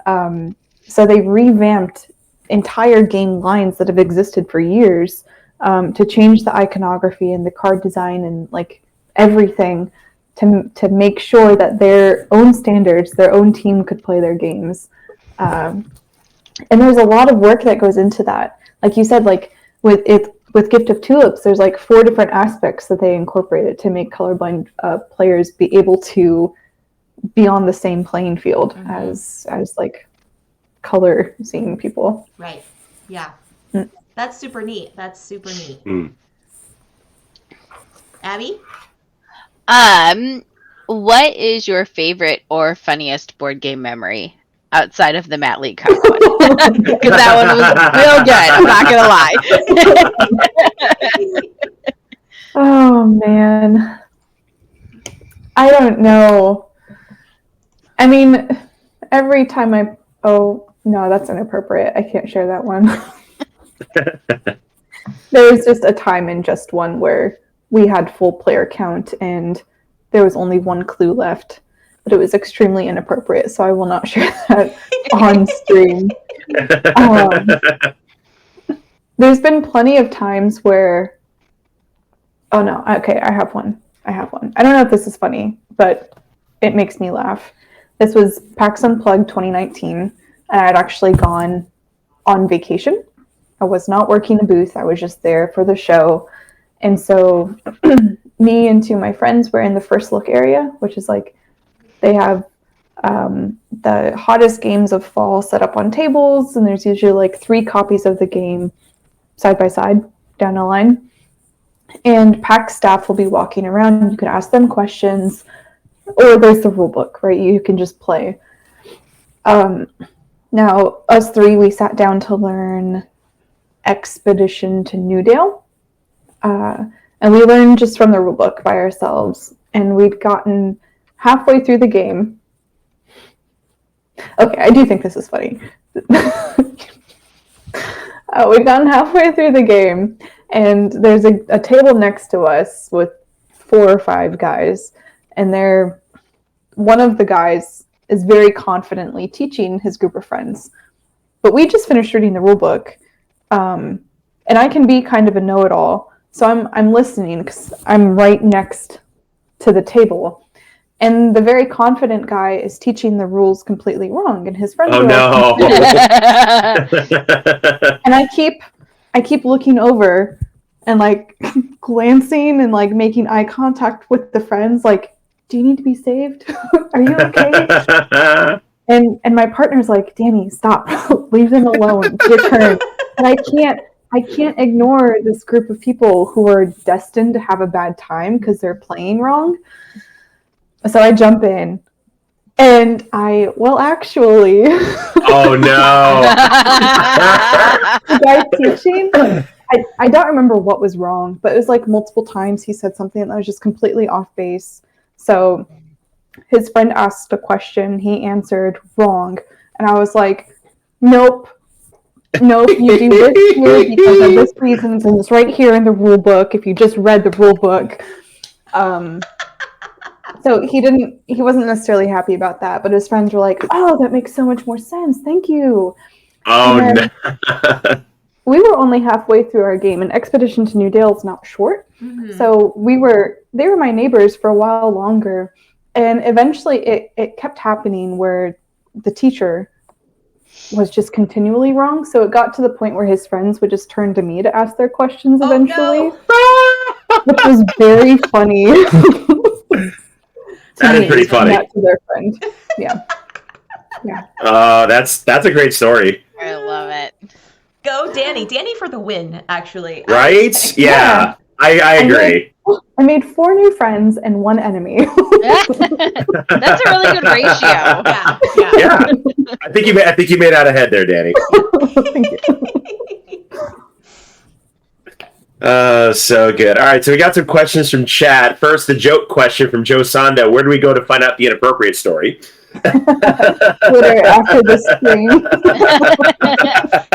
So they revamped entire game lines that have existed for years to change the iconography and the card design and like everything to make sure that their own standards, their own team could play their games. And there's a lot of work that goes into that. Like you said, like with Gift of Tulips, there's like 4 different aspects that they incorporated to make colorblind players be able to be on the same playing field as like color seeing people.
Right. Yeah. That's super neat. Abby?
What is your favorite or funniest board game memory outside of the Matt Lee card one? Because that one was real good. I'm not gonna lie.
Oh man, I don't know. I mean, every time oh no, that's inappropriate. I can't share that one. There was just a time in just one where we had full player count and there was only one clue left, but it was extremely inappropriate, so I will not share that on stream. There's been plenty of times where, oh no, okay, I have one. I don't know if this is funny, but it makes me laugh. This was PAX Unplugged 2019, and I had actually gone on vacation. I was not working the booth. I was just there for the show. And so me and 2 of my friends were in the first look area, which is like, they have the hottest games of fall set up on tables. And there's usually like 3 copies of the game side by side down a line. And PAX staff will be walking around. You can ask them questions, or there's the rule book, right? You can just play. Now, us 3, we sat down to learn Expedition to Newdale. And we learned just from the rulebook by ourselves. And we'd gotten halfway through the game. Okay, I do think this is funny. We'd gotten halfway through the game, and there's a table next to us with 4 or 5 guys. And one of the guys is very confidently teaching his group of friends. But we just finished reading the rulebook. And I can be kind of a know-it-all. So I'm listening because I'm right next to the table. And the very confident guy is teaching the rules completely wrong. And his friends are
no.
And I keep looking over and like glancing and like making eye contact with the friends, like, do you need to be saved? Are you okay? And my partner's like, Danny, stop. Leave them alone. It's your turn. And I can't ignore this group of people who are destined to have a bad time because they're playing wrong. So I jump in and actually.
Oh no.
The guy teaching, I don't remember what was wrong, but it was like multiple times he said something that was just completely off base. So his friend asked a question, he answered wrong. And I was like, nope, you do this here because of this reasons, and it's right here in the rule book if you just read the rule book. So he wasn't necessarily happy about that, but his friends were like, oh, that makes so much more sense. Thank you.
Oh no.
We were only halfway through our game, and Expedition to Newdale is not short. Mm-hmm. So they were my neighbors for a while longer. And eventually it kept happening where the teacher was just continually wrong. So it got to the point where his friends would just turn to me to ask their questions eventually.
Oh,
no. Which was very funny.
That is pretty funny.
That to their friend. Yeah.
That's a great story.
I love it.
Go Danny. Danny for the win, actually.
Right? Yeah. I agree.
I made 4 new friends and 1 enemy.
That's a really good ratio.
Yeah. I think you made out ahead there, Danny.
Thank you.
So good. All right, so we got some questions from chat. First, the joke question from Joe Sando. Where do we go to find out the inappropriate story?
Twitter after the stream.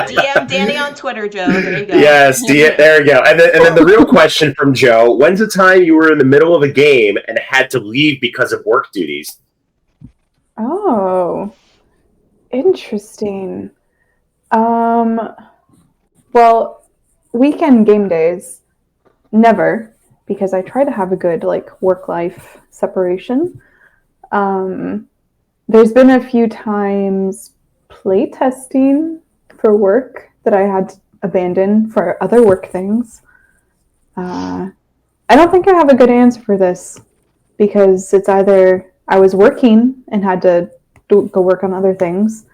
DM Danny on Twitter, Joe. There you go.
Yes, there you go. And then the real question from Joe: when's the time you were in the middle of a game and had to leave because of work duties?
Oh, interesting. Well, weekend game days, never, because I try to have a good like work-life separation. There's been a few times play testing for work that I had to abandon for other work things. I don't think I have a good answer for this because it's either I was working and had to go work on other things,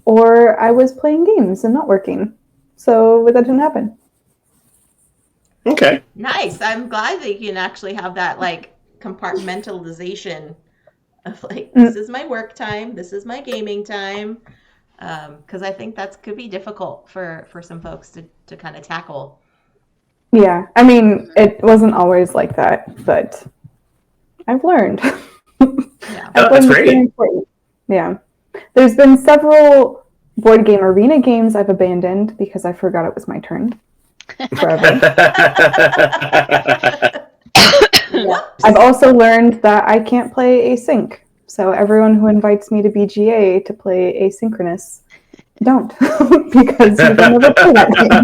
or I was playing games and not working. So that didn't happen.
Okay.
Nice. I'm glad that you can actually have that like compartmentalization of like, this is my work time, this is my gaming time. Because I think that could be difficult for some folks to kind of tackle.
Yeah, I mean, it wasn't always like that, but I've learned.
Yeah.
I've
That's
learned it's
great.
very important. Yeah. There's been several board game arena games I've abandoned because I forgot it was my turn forever.
Whoops.
I've also learned that I can't play async. So everyone who invites me to BGA to play asynchronous, don't, because you will never play that game.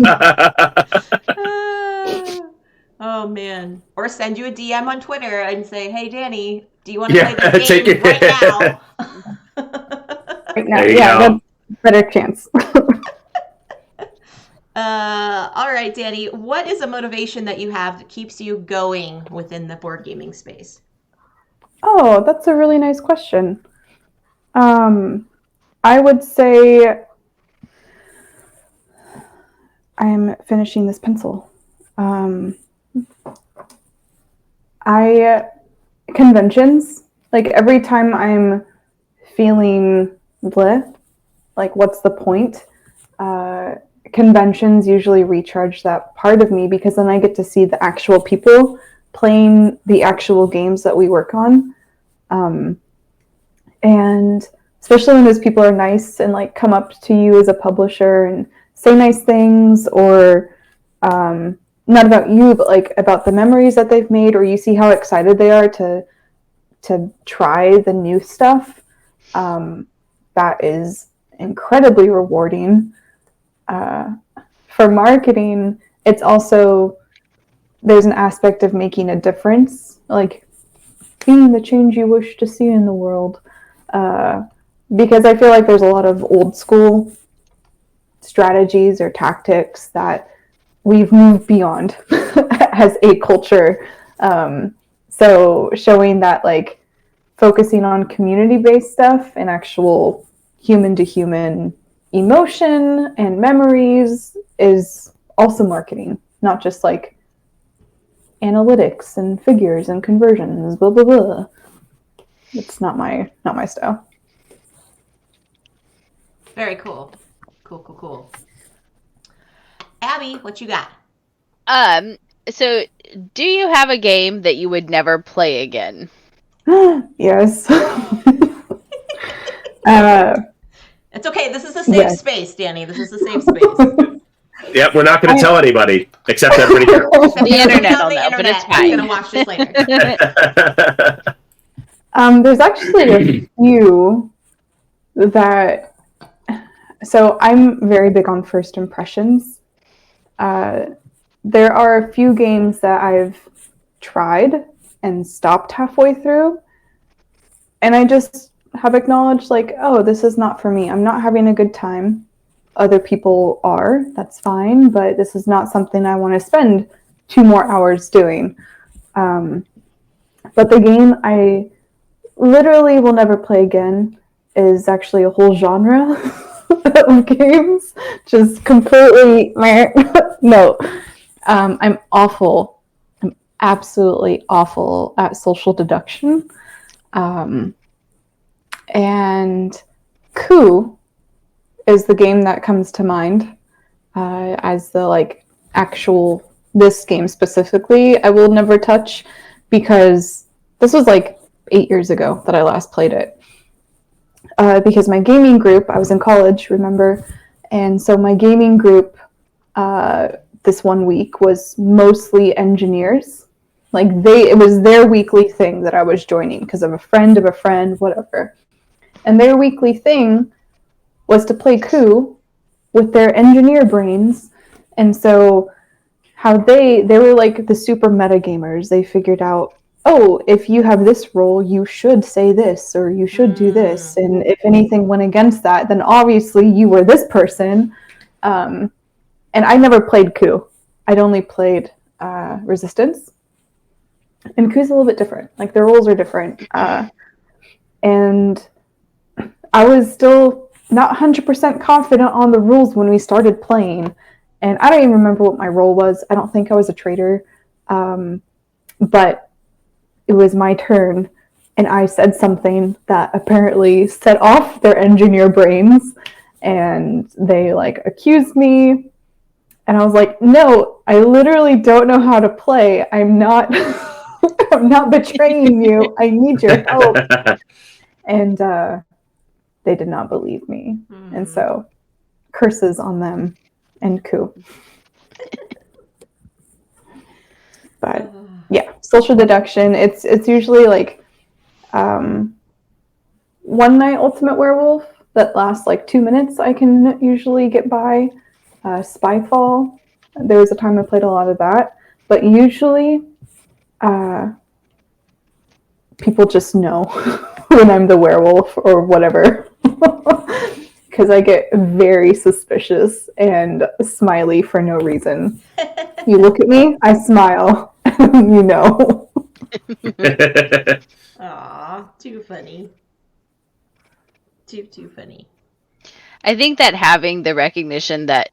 Oh man. Or send you a DM on Twitter and say, hey Danny, do you want to
Yeah,
play this
take
game
it.
right now?
Right now,
There you
yeah,
go.
that's a better chance.
All right, Danny, what is a motivation that you have that keeps you going within the board gaming space?
Oh, that's a really nice question. I would say I'm finishing this pencil. Conventions, like every time I'm feeling bleh, like what's the point? Conventions usually recharge that part of me because then I get to see the actual people playing the actual games that we work on. And especially when those people are nice and like come up to you as a publisher and say nice things, or not about you, but like about the memories that they've made, or you see how excited they are to try the new stuff. That is incredibly rewarding. For marketing, it's also, there's an aspect of making a difference, like being the change you wish to see in the world. Because I feel like there's a lot of old school strategies or tactics that we've moved beyond as a culture. So showing that like focusing on community-based stuff and actual human-to-human emotion and memories is also marketing, not just like analytics and figures and conversions, blah blah blah. It's not my style.
Very cool. Cool. Abby, what you got?
So do you have a game that you would never play again?
Yes.
It's okay. This is a safe
Yes.
space, Danny. This is a safe space.
Yep, we're not going to tell anybody except everybody here.
The internet will
the
know, but
internet
it's
is
fine.
going to watch this later.
There's actually a few that. So I'm very big on first impressions. There are a few games that I've tried and stopped halfway through, and I just have acknowledged like, oh, this is not for me. I'm not having a good time. Other people are. That's fine, but this is not something I want to spend 2 more hours doing. But the game I literally will never play again is actually a whole genre of games. Just completely no. I'm awful. I'm absolutely awful at social deduction. And Coup is the game that comes to mind as the like actual, this game specifically I will never touch, because this was like 8 years ago that I last played it. Because my gaming group, I was in college, remember, and so my gaming group this one week was mostly engineers. Like it was their weekly thing that I was joining because of a friend, whatever. And their weekly thing was to play Coup with their engineer brains. And so how they were like the super meta gamers. They figured out, oh, if you have this role, you should say this or you should do this, and if anything went against that, then obviously you were this person. And I never played Coup. I'd only played Resistance, and Coup's a little bit different. Like the rules are different, and I was still not 100% confident on the rules when we started playing. And I don't even remember what my role was. I don't think I was a traitor. But it was my turn. And I said something that apparently set off their engineer brains. And they like accused me. And I was like, no, I literally don't know how to play. I'm not I'm not betraying you. I need your help. And they did not believe me. And so curses on them. And Coup. But yeah, social deduction. It's usually like one night ultimate werewolf that lasts like 2 minutes. I can usually get by. Spyfall. There was a time I played a lot of that, but usually people just know when I'm the werewolf or whatever. Because I get very suspicious and smiley for no reason. You look at me, I smile, you know.
Aw, too funny. Too funny.
I think that having the recognition that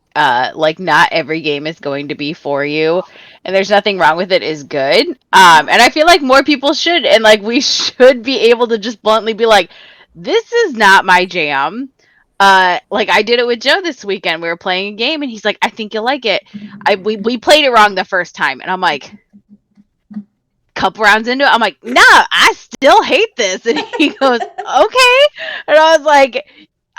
like not every game is going to be for you and there's nothing wrong with it is good. And I feel like more people should, and like we should be able to just bluntly be like, this is not my jam. Like I did it with Joe this weekend. We were playing a game and he's like, I think you'll like it. We played it wrong the first time, and I'm like, couple rounds into it, I'm like, nah, I still hate this. And he goes, okay. And I was like,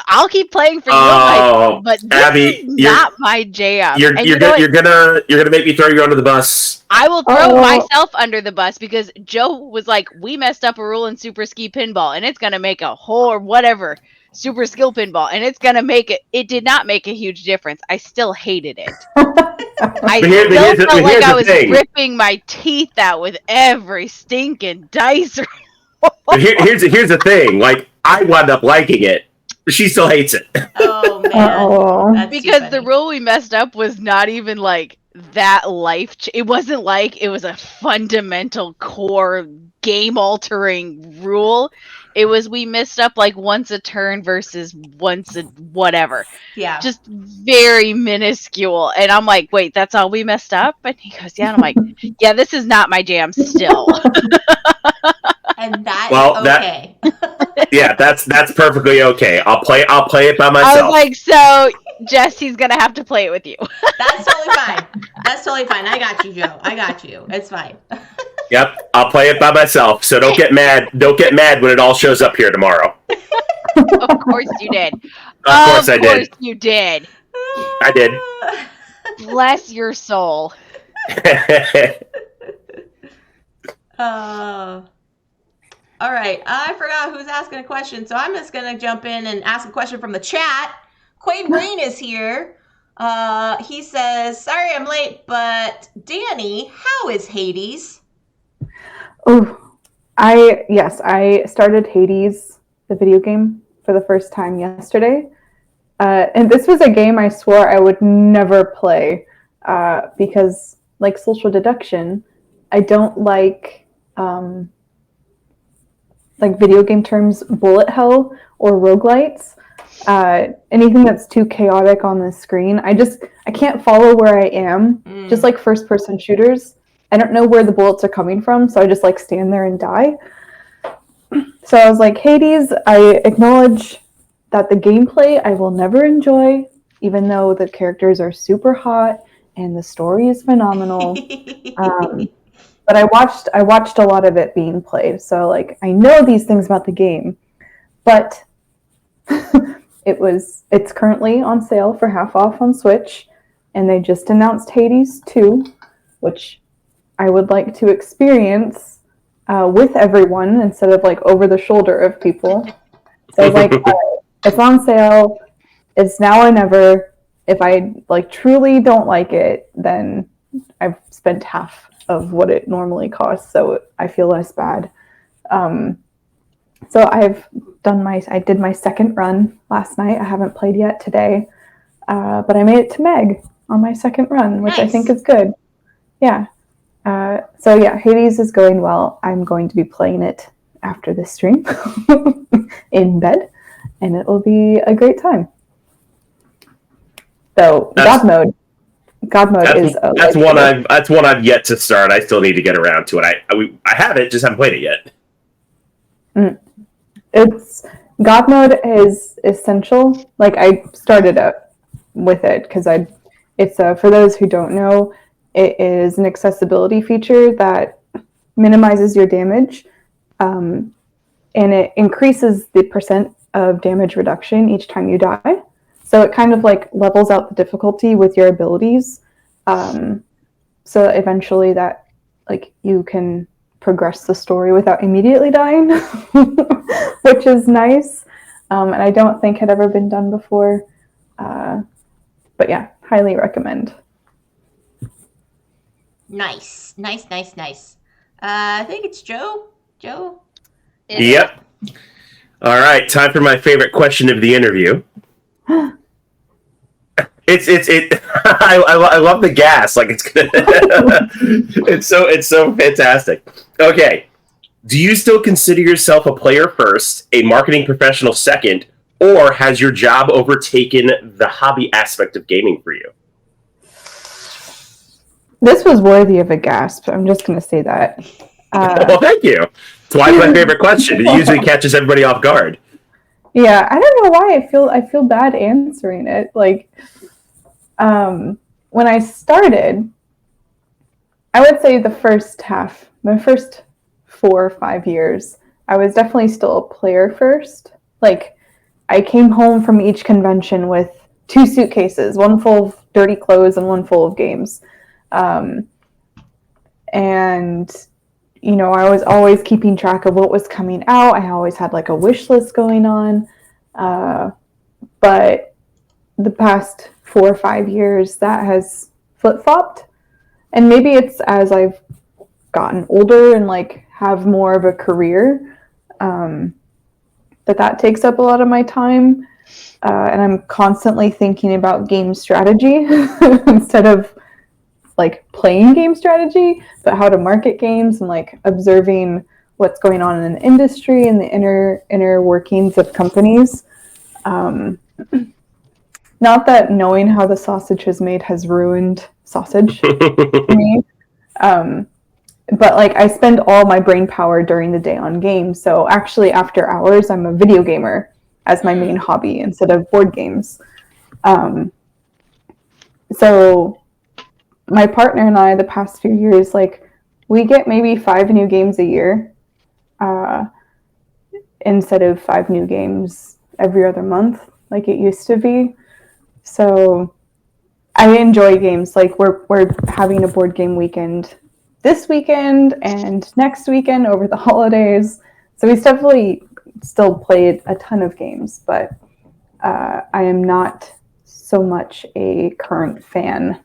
I'll keep playing for you, but this
Abby,
is not my jam.
You're gonna make me throw you under the bus.
I will throw myself under the bus because Joe was like, we messed up a rule in Super Ski Pinball, and it's gonna make a whole or whatever Super Skill Pinball, and it's gonna make it. It did not make a huge difference. I still hated it. I still felt like I was ripping my teeth out with every stinking dice.
But here's the thing. Like I wound up liking it. She still hates it.
Oh man, that's
because the rule we messed up was not even like that it wasn't like it was a fundamental core game altering rule. It was we messed up like once a turn versus once a whatever.
Yeah.
Just very minuscule. And I'm like, wait, that's all we messed up? And he goes, yeah. And I'm like, yeah, this is not my jam still.
And okay.
Yeah, that's perfectly okay. I'll play it by myself.
I was like, so Jesse's gonna have to play it with you.
That's totally fine. That's totally fine. I got you, Joe. I got you. It's fine.
Yep, I'll play it by myself. So don't get mad. Don't get mad when it all shows up here tomorrow.
Of course you did.
Of course I did.
Of course you did.
I did.
Bless your soul.
All right. I forgot who's asking a question, so I'm just going to jump in and ask a question from the chat. Quade Green is here. He says, sorry I'm late, but Danny, how is Hades?
Oh, I started Hades, the video game, for the first time yesterday. And this was a game I swore I would never play because, like social deduction, I don't like video game terms, bullet hell or roguelites. Anything that's too chaotic on the screen, I can't follow where I am. Just like first person shooters, I don't know where the bullets are coming from, so I just like stand there and die. So I was like, Hades, I acknowledge that the gameplay I will never enjoy, even though the characters are super hot and the story is phenomenal. But I watched a lot of it being played, so like I know these things about the game. But it's currently on sale for half off on Switch, and they just announced Hades 2, which I would like to experience with everyone instead of like over the shoulder of people. So I was like, it's on sale. It's now or never. If I like truly don't like it, then I've spent half of what it normally costs, so I feel less bad. So I did my second run last night. I haven't played yet today, but I made it to Meg on my second run, which I think is good. Yeah. So yeah, Hades is going well. I'm going to be playing it after this stream in bed, and it will be a great time. So God mode is
that's one I've yet to start. I still need to get around to it. I have it, just haven't played it yet.
It's God mode is essential. Like I started out with it because it's for those who don't know, it is an accessibility feature that minimizes your damage, and it increases the percent of damage reduction each time you die. So it kind of like levels out the difficulty with your abilities, so eventually that like you can progress the story without immediately dying, which is nice. And I don't think had ever been done before, but yeah, highly recommend.
Nice. I think it's Joe.
Yep. All right, time for my favorite question of the interview. I love the gas. Like it's it's so fantastic. Okay, do you still consider yourself a player first, a marketing professional second, or has your job overtaken the hobby aspect of gaming for you?
This was worthy of a gasp. I'm just going to say that.
Well, thank you. That's why it's my favorite question. It usually catches everybody off guard.
Yeah, I don't know why I feel bad answering it. Like, when I started, I would say the first 4 or 5 years, I was definitely still a player first. Like, I came home from each convention with 2 suitcases, one full of dirty clothes and one full of games. And, you know, I was always keeping track of what was coming out. I always had like a wish list going on. But the past 4 or 5 years, that has flip-flopped. And maybe it's as I've gotten older and like have more of a career, that takes up a lot of my time. And I'm constantly thinking about game strategy instead of like playing game strategy, but how to market games and like observing what's going on in the industry and the inner workings of companies. Not that knowing how the sausage is made has ruined sausage for me. But like I spend all my brain power during the day on games. So actually after hours, I'm a video gamer as my main hobby instead of board games. So my partner and I, the past few years, like we get maybe 5 new games a year, instead of 5 new games every other month, like it used to be. So I enjoy games. Like we're having a board game weekend this weekend and next weekend over the holidays. So we definitely still played a ton of games, but I am not so much a current fan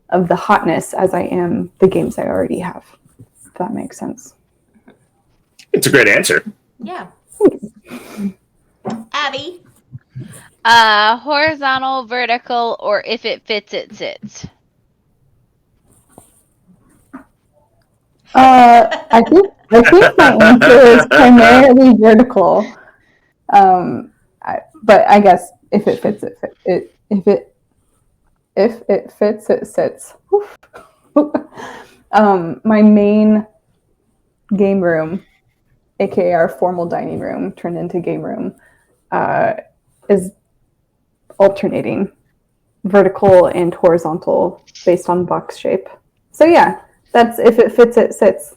of the hotness as I am the games I already have. If that makes sense.
It's a great answer.
Yeah. Abby?
Horizontal, vertical, or if it fits, it sits.
I think my answer is primarily vertical. But I guess if it fits, if it fits, it sits. My main game room, aka our formal dining room, turned into game room, is alternating vertical and horizontal based on box shape. So yeah, that's if it fits, it sits.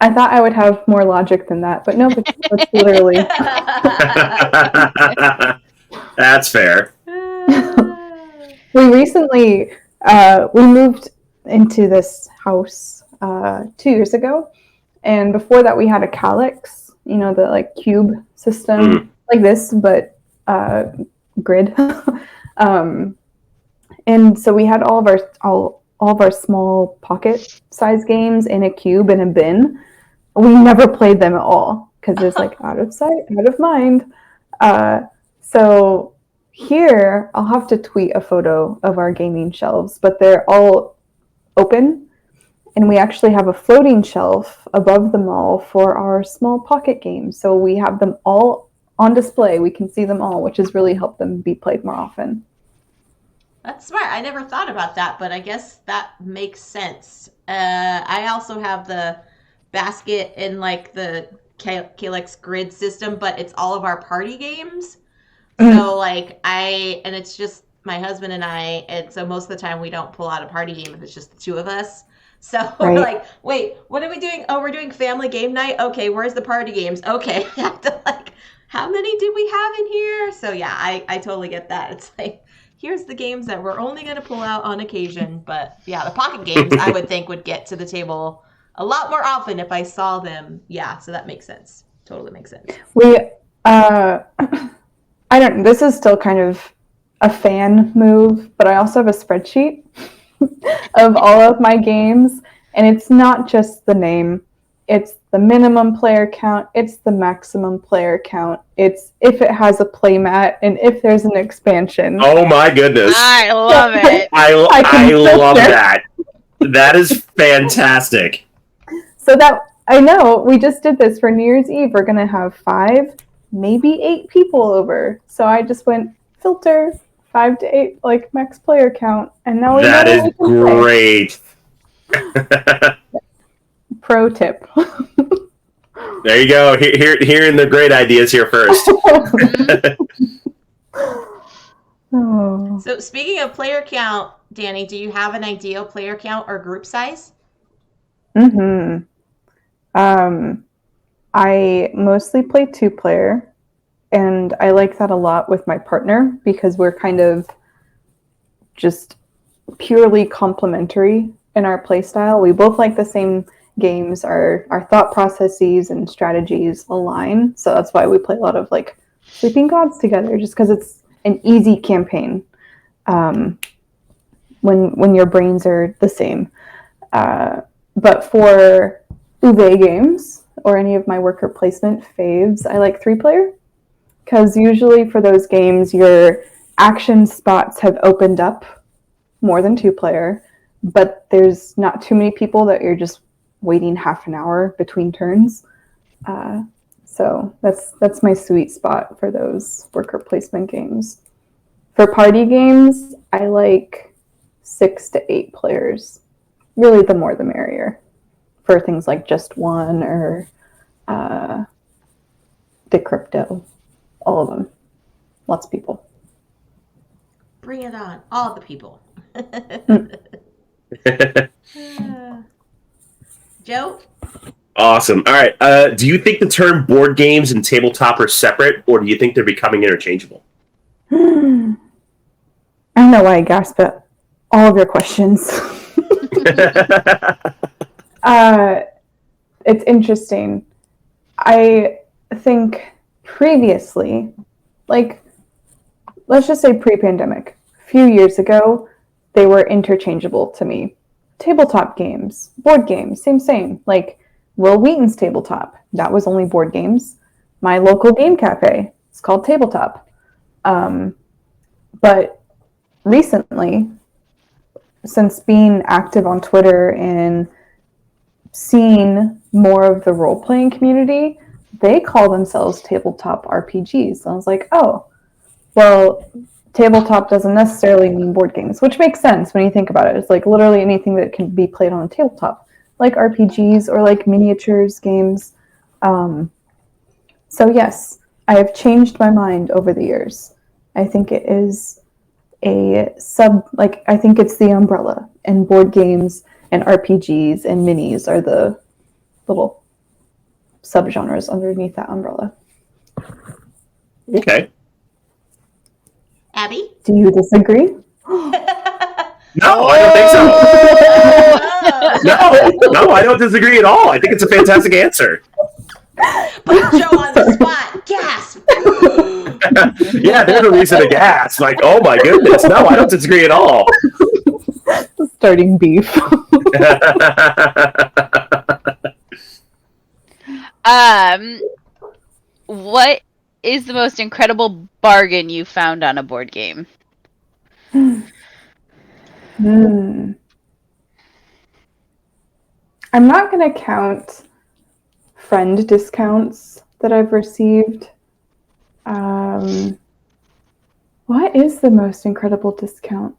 I thought I would have more logic than that, but no, it's literally.
That's fair.
We recently we moved into this house 2 years ago, and before that we had a calyx, you know, the like cube system like this, but grid. And so we had all of our small pocket size games in a cube in a bin. We never played them at all because it's like out of sight, out of mind. So here I'll have to tweet a photo of our gaming shelves, but they're all open, and we actually have a floating shelf above them all for our small pocket games. So we have them all on display. We can see them all, which has really helped them be played more often.
That's smart. I never thought about that, but I guess that makes sense. I also have the basket in like the Kalex grid system, but it's all of our party games. So like and it's just my husband and I, and so most of the time we don't pull out a party game if it's just the two of us. So we're like, wait, what are we doing? Oh, we're doing family game night. Okay, where's the party games? Okay, I have to like, how many did we have in here? So yeah, I totally get that. It's like, here's the games that we're only going to pull out on occasion. But yeah, the pocket games I would think would get to the table a lot more often if I saw them. Yeah, so that makes sense. Totally makes sense.
I don't, this is still kind of a fan move, but I also have a spreadsheet of all of my games, and it's not just the name. It's the minimum player count, it's the maximum player count, it's if it has a playmat, and if there's an expansion.
Oh my goodness.
I love it.
I love that. That is fantastic.
So that, I know, we just did this for New Year's Eve. We're going to have 5, maybe 8 people over. So I just went filter 5 to 8, like max player count. And now we
that is great.
Pro tip.
There you go. Hearing the great ideas here first.
Oh.
So speaking of player count, Danny, do you have an ideal player count or group size?
I mostly play 2-player, and I like that a lot with my partner because we're kind of just purely complementary in our play style. We both like the same games. Our thought processes and strategies align, so that's why we play a lot of like Sleeping Gods together, just because it's an easy campaign when your brains are the same. But for Uwe games or any of my worker placement faves, I like 3-player, because usually for those games your action spots have opened up more than 2-player, but there's not too many people that you're just waiting half an hour between turns. So that's my sweet spot for those worker placement games. For party games, I like 6 to 8 players. Really, the more the merrier. For things like Just One or Decrypto, all of them. Lots of people.
Bring it on, all the people. Joe?
Awesome. All right. Do you think the term board games and tabletop are separate, or do you think they're becoming interchangeable?
I don't know why I gasped at all of your questions. It's interesting. I think previously, like, let's just say pre-pandemic, a few years ago, they were interchangeable to me. Tabletop games, board games, same. Like, Will Wheaton's Tabletop, that was only board games. My local game cafe, it's called Tabletop. But recently, since being active on Twitter and seeing more of the role-playing community, they call themselves tabletop RPGs. And I was like, oh, well, tabletop doesn't necessarily mean board games, which makes sense when you think about it. It's like literally anything that can be played on a tabletop, like RPGs or like miniatures games. So yes, I have changed my mind over the years. I think it is I think it's the umbrella, and board games and RPGs and minis are the little subgenres underneath that umbrella.
Okay.
Abby?
Do you disagree?
No, I don't think so. No, I don't disagree at all. I think it's a fantastic answer.
Put Joe on the spot. Gasp.
Yeah, there's a reason to gasp. Like, oh my goodness. No, I don't disagree at all.
Starting beef.
What is the most incredible bargain you found on a board game?
I'm not going to count friend discounts that I've received. What is the most incredible discount?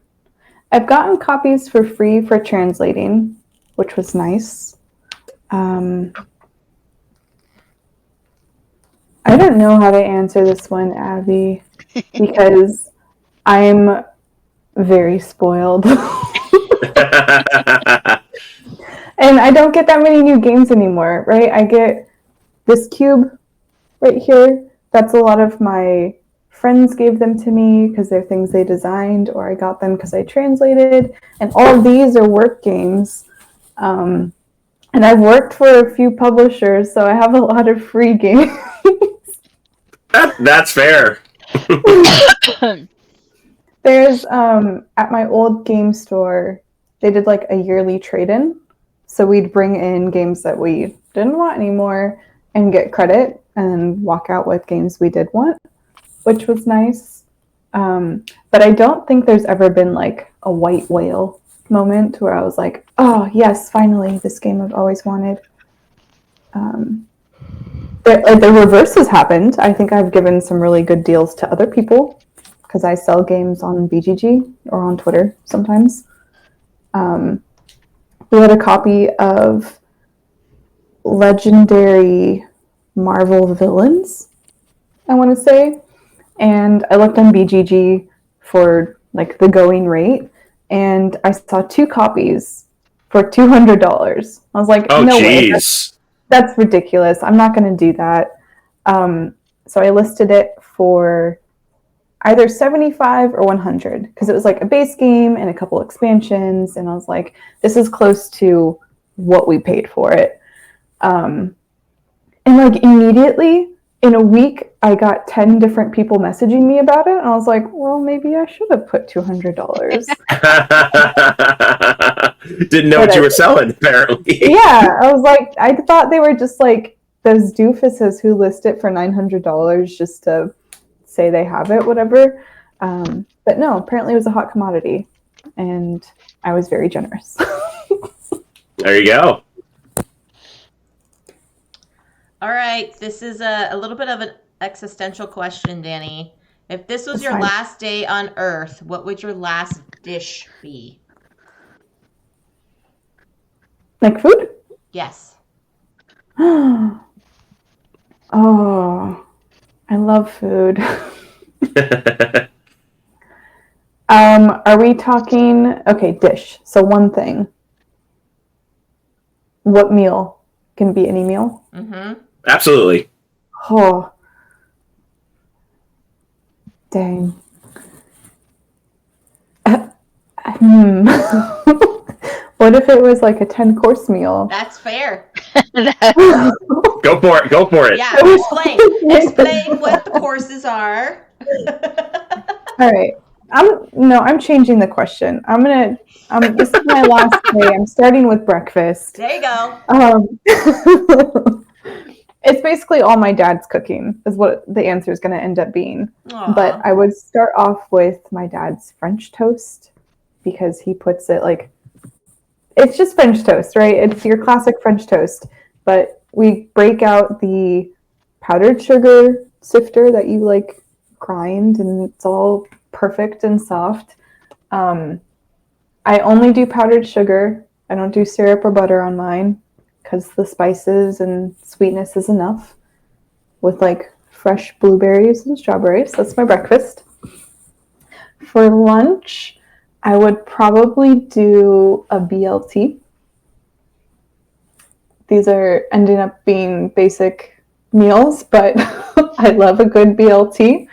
I've gotten copies for free for translating, which was nice. I don't know how to answer this one, Abby, because I'm very spoiled. And I don't get that many new games anymore, right? I get this cube right here. That's a lot of my friends gave them to me because they're things they designed, or I got them because I translated. And all of these are work games. And I've worked for a few publishers, so I have a lot of free games.
That's fair.
There's, at my old game store, they did like a yearly trade-in. So we'd bring in games that we didn't want anymore and get credit and then walk out with games we did want, which was nice. But I don't think there's ever been like a white whale moment where I was like, oh yes, finally, this game I've always wanted. The reverse has happened. I think I've given some really good deals to other people because I sell games on BGG or on Twitter sometimes. We had a copy of Legendary Marvel Villains, I want to say, and I looked on BGG for like the going rate, and I saw 2 copies for $200. I was like,
oh,
no
geez.
way, that's ridiculous. I'm not going to do that. So I listed it for either 75 or 100 because it was like a base game and a couple expansions, and I was like, this is close to what we paid for it. And like immediately in a week I got 10 different people messaging me about it, and I was like, well, maybe I should have put $200.
Didn't know what you were selling, apparently.
Yeah, I was like, I thought they were just like those doofuses who list it for $900 just to say they have it, whatever. But no, apparently it was a hot commodity, and I was very generous.
There you go.
All right, this is a little bit of an existential question, Danny. If this was
That's
your
fine.
last day on Earth, what would your last dish be?
Like food?
Yes.
Oh, I love food. Are we talking, okay, dish. So one thing. What meal? Can be any meal?
Mm-hmm.
Absolutely.
Oh. Dang. What if it was like a 10-course meal?
That's fair.
Go for it. Go for it.
Yeah, explain what the courses are.
All right. I'm changing the question. This is my last day. I'm starting with breakfast.
There you go.
It's basically all my dad's cooking is what the answer is going to end up being.
Aww.
But I would start off with my dad's French toast because he puts it like, it's just French toast, right? It's your classic French toast. But we break out the powdered sugar sifter that you like grind, and it's all perfect and soft. I only do powdered sugar. I don't do syrup or butter on mine because the spices and sweetness is enough with like fresh blueberries and strawberries. That's my breakfast. For lunch, I would probably do a BLT. These are ending up being basic meals, but I love a good BLT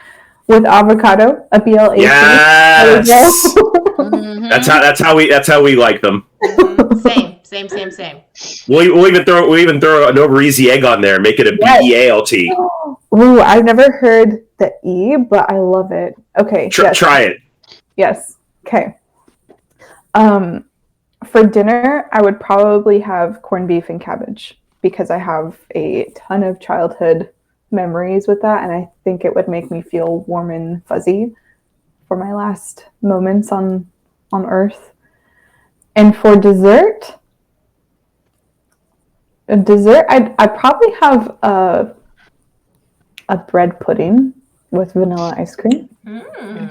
with avocado, a BLAT.
Yes.
Mm-hmm.
That's how we like them.
Mm-hmm. Same.
We'll even throw an over easy egg on there, make it a BEALT.
Ooh, I've never heard the E, but I love it. Okay. Yes.
Try it.
Yes. Okay. For dinner, I would probably have corned beef and cabbage because I have a ton of childhood memories with that, and I think it would make me feel warm and fuzzy for my last moments on Earth. And for dessert, I'd probably have a bread pudding with vanilla ice cream.
Mm.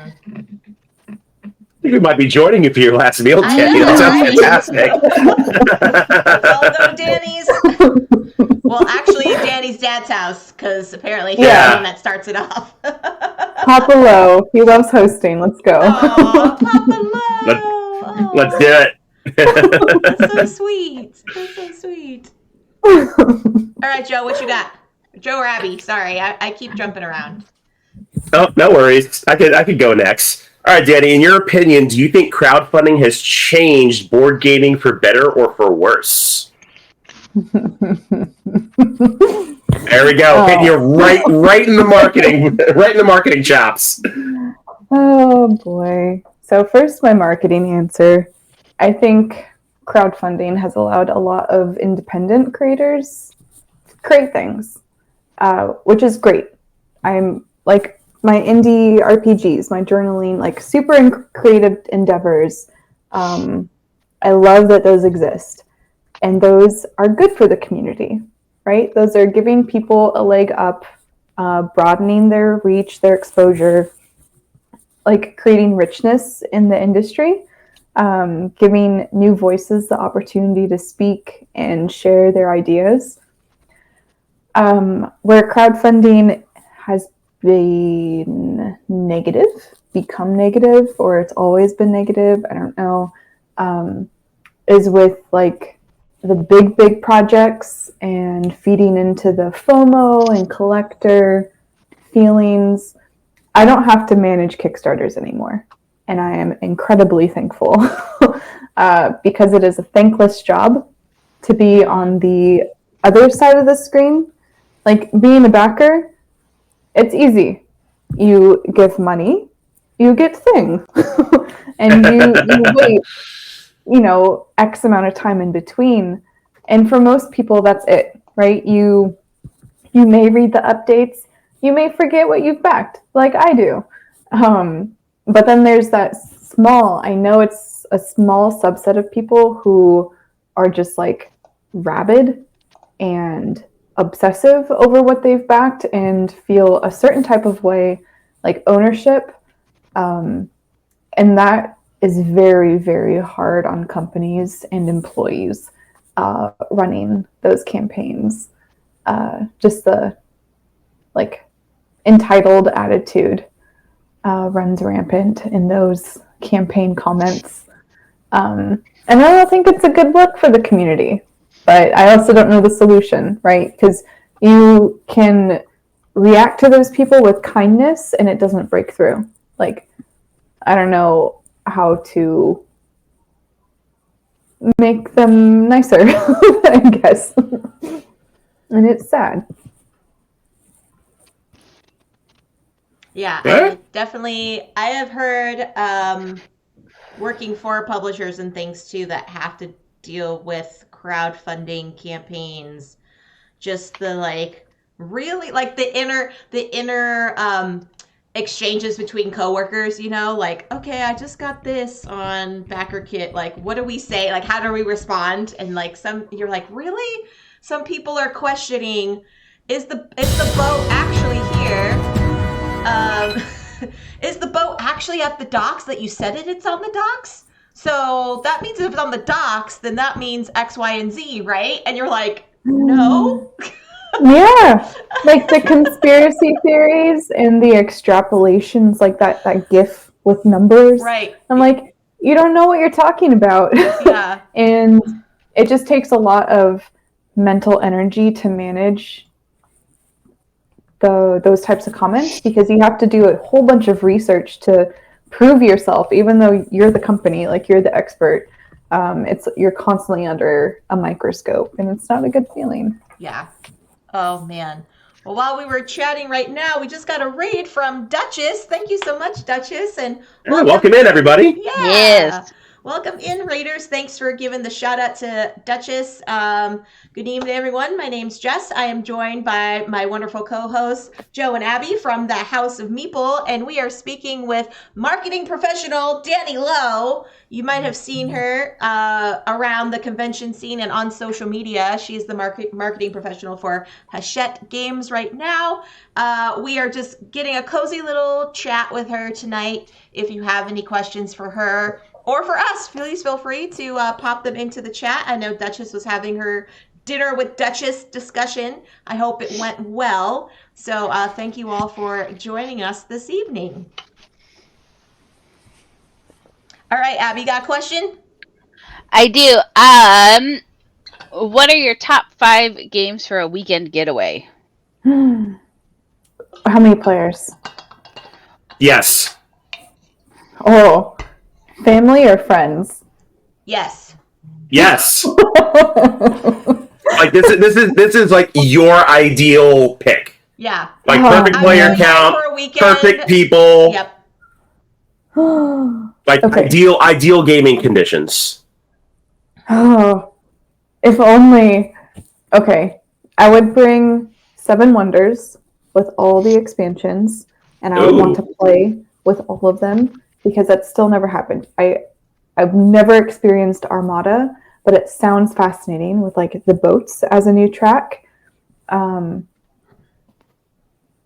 I think we might be joining you for your last meal,
I
Danny.
know,
That sounds
right?
fantastic.
Let's all go to Danny's. Well, actually, Danny's dad's house, because apparently he's
Yeah.
the one that starts it off.
Papa Loe, he loves hosting. Let's go.
Oh, Papa Loe.
Let's do it.
That's so sweet. That's so sweet. All right, Joe, what you got? Joe or Abby? Sorry, I keep jumping around.
Oh, no worries. I could go next. All right, Danny, in your opinion, do you think crowdfunding has changed board gaming for better or for worse? There we go. Hitting you right in the marketing, right in the marketing chops.
Oh boy. So first, my marketing answer. I think crowdfunding has allowed a lot of independent creators to create things, which is great. I'm like my indie RPGs, my journaling, like super creative endeavors. I love that those exist, and those are good for the community, right? Those are giving people a leg up, broadening their reach, their exposure, like creating richness in the industry, giving new voices the opportunity to speak and share their ideas. Where crowdfunding has been become negative, or it's always been negative, I don't know, is with like the big projects and feeding into the FOMO and collector feelings. I don't have to manage Kickstarters anymore, and I am incredibly thankful because it is a thankless job to be on the other side of the screen. Like being a backer, it's easy. You give money, you get things, and you wait, X amount of time in between. And for most people, that's it, right? You may read the updates. You may forget what you've backed, like I do. But then there's that I know it's a small subset of people who are just like rabid and obsessive over what they've backed and feel a certain type of way, like ownership. And that is very, very hard on companies and employees running those campaigns. Just the like entitled attitude runs rampant in those campaign comments. And I don't think it's a good look for the community, but I also don't know the solution, right? Because you can react to those people with kindness and it doesn't break through. Like, I don't know how to make them nicer, I guess. And it's sad.
Yeah, I have heard working for publishers and things too that have to deal with crowdfunding campaigns. Just the like really like the inner exchanges between coworkers, like, okay, I just got this on BackerKit. Like, what do we say? Like, how do we respond? And like you're like, really? Some people are questioning, is the boat actually here? Is the boat actually at the docks that you said it's on the docks? So that means if it's on the docks, then that means X, Y, and Z, right? And you're like, no.
Yeah, like the conspiracy theories and the extrapolations, like that GIF with numbers.
Right.
I'm like, you don't know what you're talking about.
Yeah.
And it just takes a lot of mental energy to manage those types of comments, because you have to do a whole bunch of research to prove yourself, even though you're the company, like you're the expert. You're constantly under a microscope, and it's not a good feeling.
Yeah. Oh man. Well, while we were chatting right now, we just got a raid from Duchess. Thank you so much, Duchess, and
Welcome in, everybody.
Yeah.
Yes.
Welcome in, Raiders. Thanks for giving the shout out to Duchess. Good evening, everyone. My name's Jess. I am joined by my wonderful co-hosts, Joe and Abby from the House of Meeple, and we are speaking with marketing professional Danni Loe. You might have seen her around the convention scene and on social media. She's the marketing professional for Hachette Games right now. We are just getting a cozy little chat with her tonight. If you have any questions for her or for us, please feel free to pop them into the chat. I know Duchess was having her dinner with Duchess discussion. I hope it went well. So thank you all for joining us this evening. All right, Abby, got a question?
I do. What are your top 5 games for a weekend getaway?
How many players?
Yes.
Oh, family or friends?
Yes.
Yes. Like this is like your ideal pick.
Yeah.
Like perfect player
I'm
count,
for a weekend.
perfect people.
Yep.
Like
Okay.
ideal gaming conditions.
Oh, if only. Okay, I would bring 7 Wonders with all the expansions, and I would want to play with all of them because that's still never happened. I've never experienced Armada, but it sounds fascinating with like the boats as a new track.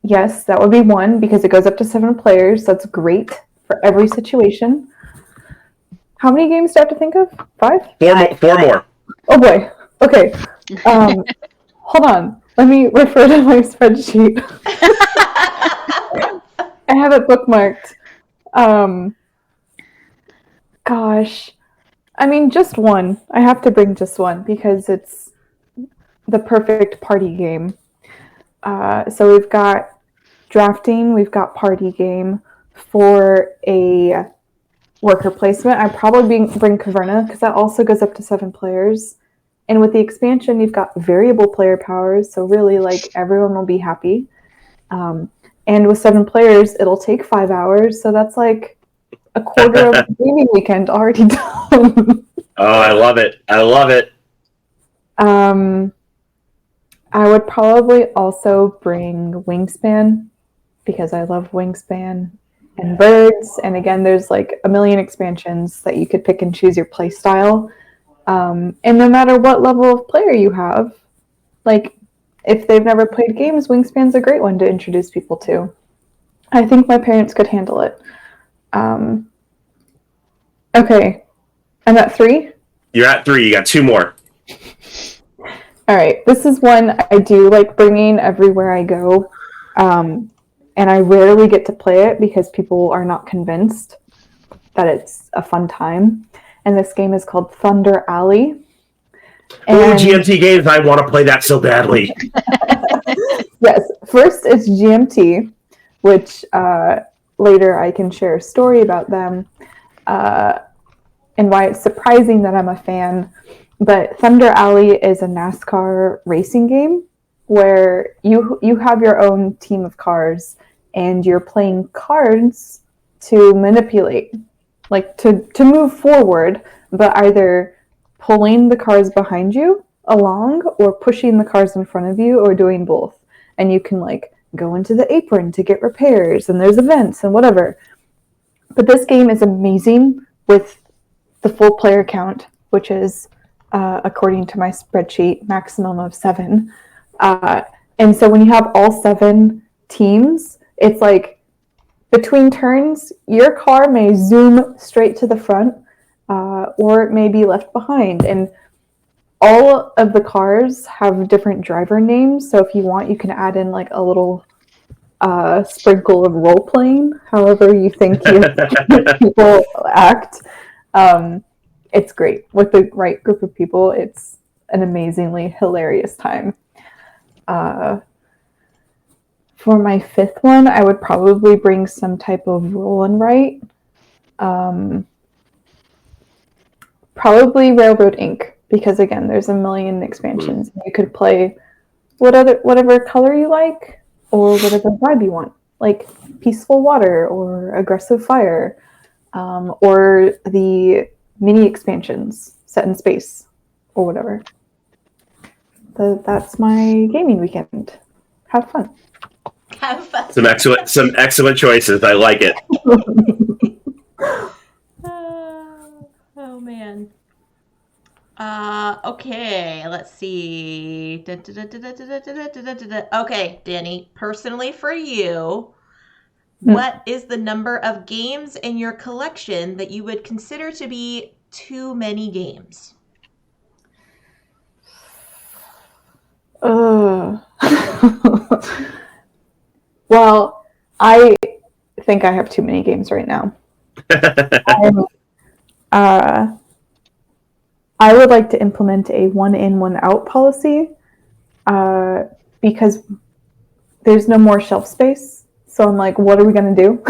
Yes, that would be 1 because it goes up to 7 players. That's great for every situation. How many games do I have to think of? 5?
4 more.
Oh boy. Okay. Hold on. Let me refer to my spreadsheet. I have it bookmarked. Gosh. I mean, just 1. I have to bring just 1 because it's the perfect party game. So we've got drafting, we've got party game. For a worker placement, I'd probably bring Caverna because that also goes up to 7 players. And with the expansion, you've got variable player powers, so really, like, everyone will be happy. And with 7 players, it'll take 5 hours, so that's like a quarter of a gaming weekend already done.
Oh, I love it. I love it.
I would probably also bring Wingspan because I love Wingspan and Birds. And again, there's like a million expansions that you could pick and choose your play style. And no matter what level of player you have, like if they've never played games, Wingspan's a great one to introduce people to. I think my parents could handle it. Okay, I'm at 3.
You're at 3. You got 2 more.
All right, this is one I do like bringing everywhere I go. And I rarely get to play it because people are not convinced that it's a fun time. And this game is called Thunder Alley.
And GMT games, I want to play that so badly.
Yes, first it's GMT, which later I can share a story about them and why it's surprising that I'm a fan. But Thunder Alley is a NASCAR racing game where you have your own team of cars and you're playing cards to manipulate, like to move forward, but either pulling the cars behind you along or pushing the cars in front of you or doing both. And you can like go into the apron to get repairs and there's events and whatever. But this game is amazing with the full player count, which is according to my spreadsheet, maximum of 7. And so when you have all 7 teams, it's like between turns, your car may zoom straight to the front or it may be left behind. And all of the cars have different driver names. So if you want, you can add in like a little sprinkle of role playing, however you think people act. It's great. With the right group of people, it's an amazingly hilarious time. For my 5th one, I would probably bring some type of roll and write. Probably Railroad Inc. Because again, there's a million expansions. You could play whatever color you like, or whatever vibe you want, like peaceful water or aggressive fire, or the mini expansions set in space or whatever. That's my gaming weekend. Have fun.
Have fun.
Some excellent choices. I like it.
Oh man. Okay, let's see. Okay, Danny, personally for you, what is the number of games in your collection that you would consider to be too many games?
Well, I think I have too many games right now. I would like to implement a one in, one out policy because there's no more shelf space. So I'm like, what are we going to do?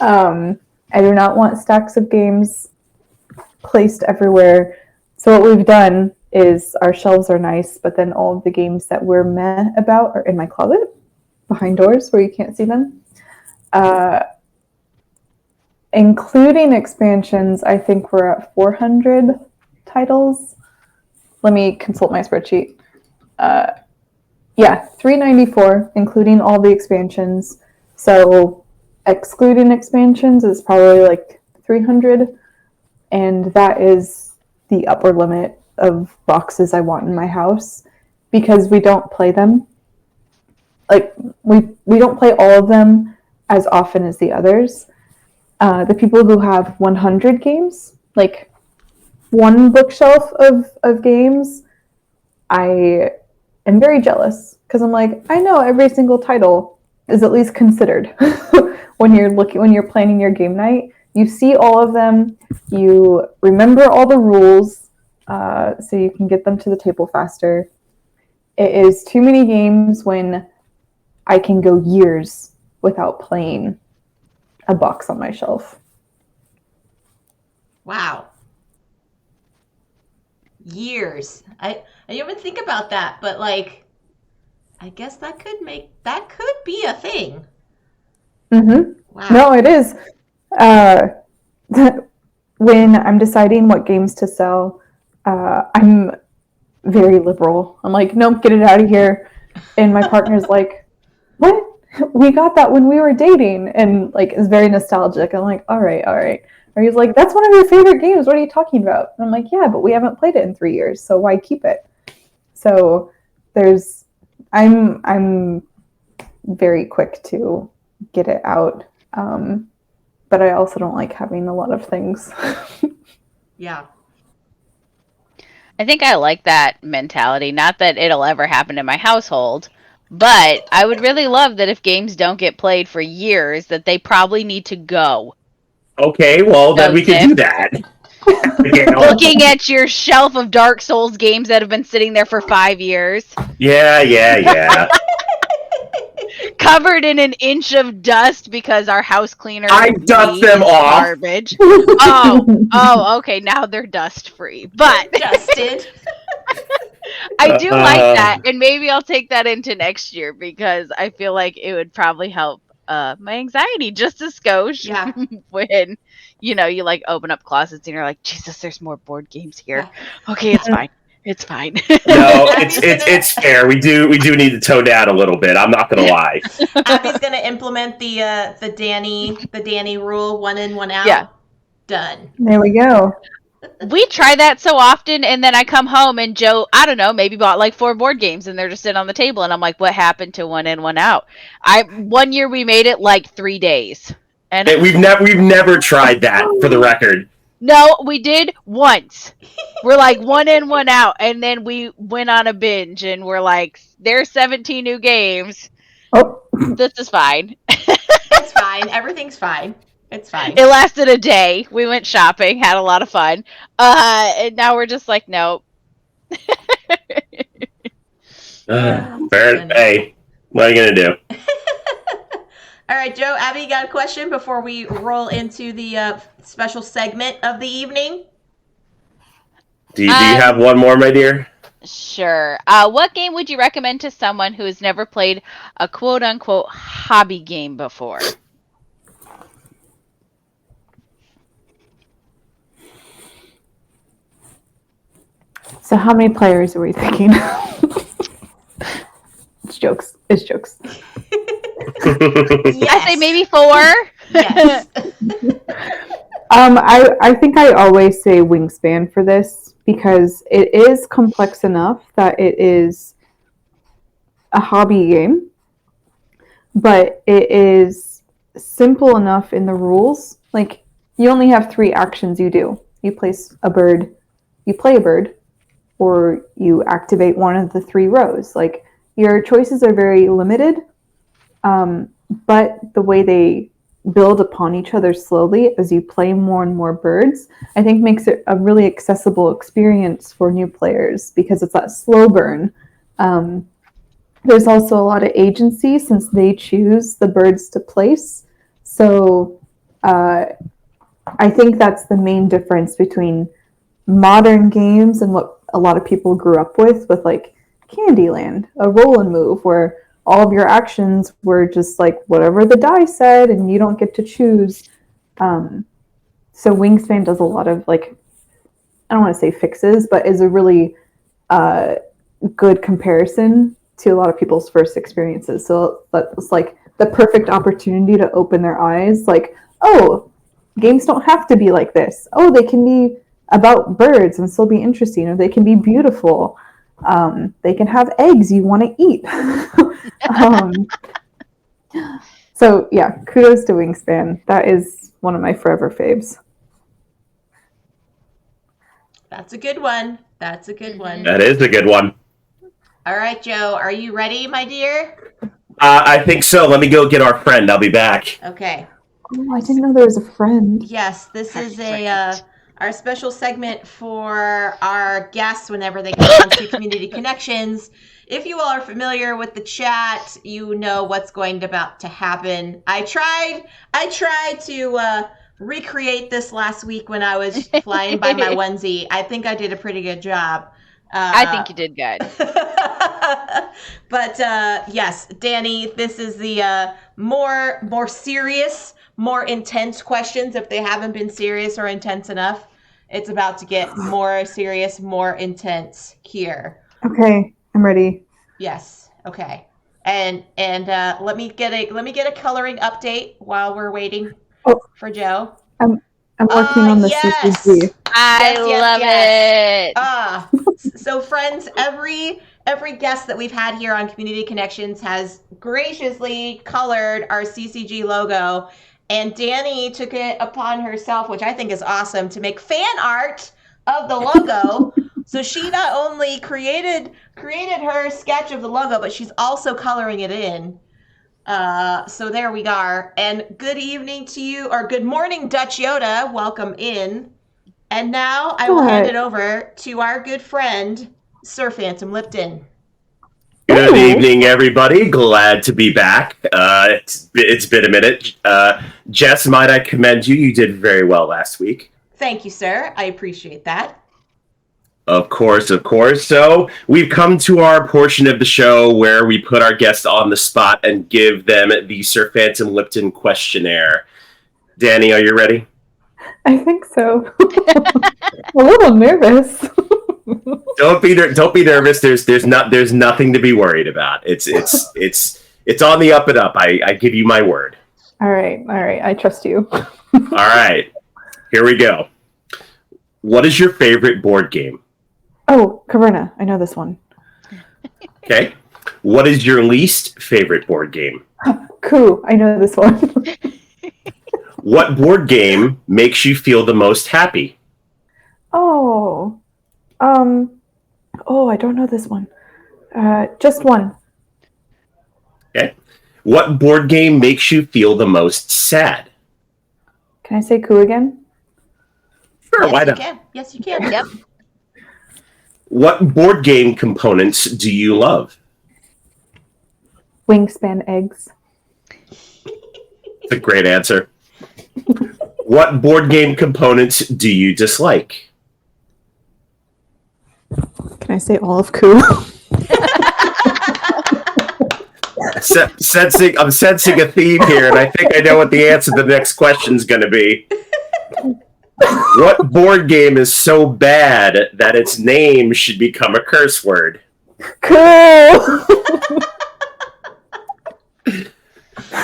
I do not want stacks of games placed everywhere. So what we've done is our shelves are nice, but then all of the games that we're meh about are in my closet behind doors where you can't see them. Including expansions, I think we're at 400 titles. Let me consult my spreadsheet. 394, including all the expansions. So excluding expansions is probably like 300. And that is the upper limit of boxes I want in my house because we don't play them. Like, we don't play all of them as often as the others. The people who have 100 games, like one bookshelf of games, I am very jealous because I'm like, I know every single title is at least considered when you're planning your game night. You see all of them, you remember all the rules, so you can get them to the table faster. It is too many games when I can go years without playing a box on my shelf.
Wow. Years. I didn't even think about that, but like, I guess that could be a thing.
Mm-hmm.
Wow.
No, it is. When I'm deciding what games to sell, I'm very liberal. I'm like, nope, get it out of here. And my partner's like, what? We got that when we were dating, and like is very nostalgic. I'm like, all right. Or he's like, that's one of your favorite games. What are you talking about? And I'm like, yeah, but we haven't played it in 3 years, so why keep it? So I'm very quick to get it out, but I also don't like having a lot of things.
Yeah.
I think I like that mentality. Not that it'll ever happen in my household, but I would really love that if games don't get played for years, that they probably need to go.
Okay, well, then we could do that.
Looking at your shelf of Dark Souls games that have been sitting there for 5 years.
Yeah.
Covered in an inch of dust because our house cleaner
I dust them off.
Garbage. Oh, okay. Now they're dust free. But
Dusted.
I do like that, and maybe I'll take that into next year because I feel like it would probably help my anxiety just a skosh.
Yeah.
When you like open up closets and you're like, Jesus, there's more board games here.
Yeah.
Okay, it's fine. It's fine.
No, it's fair. We do need to tone down a little bit. I'm not gonna lie.
Abby's gonna implement the Danny rule, one in, one out.
Yeah.
Done.
There we go.
We try that so often, and then I come home and Joe, I don't know, maybe bought like 4 board games and they're just sitting on the table, and I'm like, what happened to one in, one out? One year we made it like 3 days. And
we've never tried that, for the record.
No, we did once. We're like one in, one out, and then we went on a binge, and we're like, there's 17 new games.
Oh.
This is fine.
It's fine. Everything's fine. It's fine.
It lasted a day. We went shopping, had a lot of fun. And now we're just like, nope.
Fair. Hey, what are you gonna do?
All right, Joe, Abby, you got a question before we roll into the special segment of the evening?
Do you have one more, my dear?
Sure. What game would you recommend to someone who has never played a quote-unquote hobby game before?
So how many players are we thinking? It's jokes. It's jokes.
Yes.
I say maybe 4.
Yes.
I think I always say Wingspan for this because it is complex enough that it is a hobby game, but it is simple enough in the rules. Like, you only have 3 actions you do. You place a bird, you play a bird, or you activate one of the 3 rows. Like, your choices are very limited, but the way they build upon each other slowly as you play more and more birds, I think makes it a really accessible experience for new players because it's that slow burn. There's also a lot of agency since they choose the birds to place. So I think that's the main difference between modern games and what a lot of people grew up with like Candyland, a roll and move, where all of your actions were just like whatever the die said and you don't get to choose. So Wingspan does a lot of like, I don't want to say fixes, but is a really good comparison to a lot of people's first experiences. So that's like the perfect opportunity to open their eyes. Like, oh, games don't have to be like this. Oh, they can be about birds and still be interesting, or they can be beautiful. They can have eggs you want to eat. So yeah, kudos to Wingspan. That is one of my forever faves.
That's a good one. That's a good one.
That is a good one.
All right, Joe, are you ready, my dear?
I think so. Let me go get our friend. I'll be back.
Okay.
Oh, I didn't know there was a friend.
Yes, this is our special segment for our guests whenever they come on to Community Connections. If you all are familiar with the chat, you know what's about to happen. I tried to recreate this last week when I was flying by my onesie. I think I did a pretty good job.
I think you did good.
But yes, Danny, this is the more serious, more intense questions. If they haven't been serious or intense enough, it's about to get more serious, more intense here.
Okay, I'm ready.
Yes. Okay. And let me get a coloring update while we're waiting for Joe.
I'm working on the CCG.
I love it.
So friends, every guest that we've had here on Community Connections has graciously colored our CCG logo, and Danny took it upon herself, which I think is awesome, to make fan art of the logo. So she not only created her sketch of the logo, but she's also coloring it in. So there we are. And good evening to you, or good morning, Dutch Yoda. Welcome in. And now I will hand it over to our good friend, Sir Phantom Lipton.
Good evening, everybody. Glad to be back. It's been a minute. Jess, might I commend you? You did very well last week.
Thank you, sir. I appreciate that.
Of course. So we've come to our portion of the show where we put our guests on the spot and give them the Sir Phantom Lipton questionnaire. Danny, are you ready?
I think so. A little nervous.
Don't be nervous. There's nothing to be worried about. It's on the up and up. I give you my word.
All right. I trust you.
All right. Here we go. What is your favorite board game?
Oh, Caverna. I know this one.
Okay. What is your least favorite board game?
Coup. I know this one.
What board game makes you feel the most happy?
Oh, I don't know this one. Just one.
Okay. What board game makes you feel the most sad?
Can I say coup again?
Sure,
Yes,
why
you
not?
can. Yes, you can.
Yep.
What board game components do you love?
Wingspan eggs.
That's a great answer. What board game components do you dislike?
Can I say all of Coup?
I'm sensing a theme here, and I think I know what the answer to the next question's going to be. What board game is so bad that its name should become a curse word?
Cool.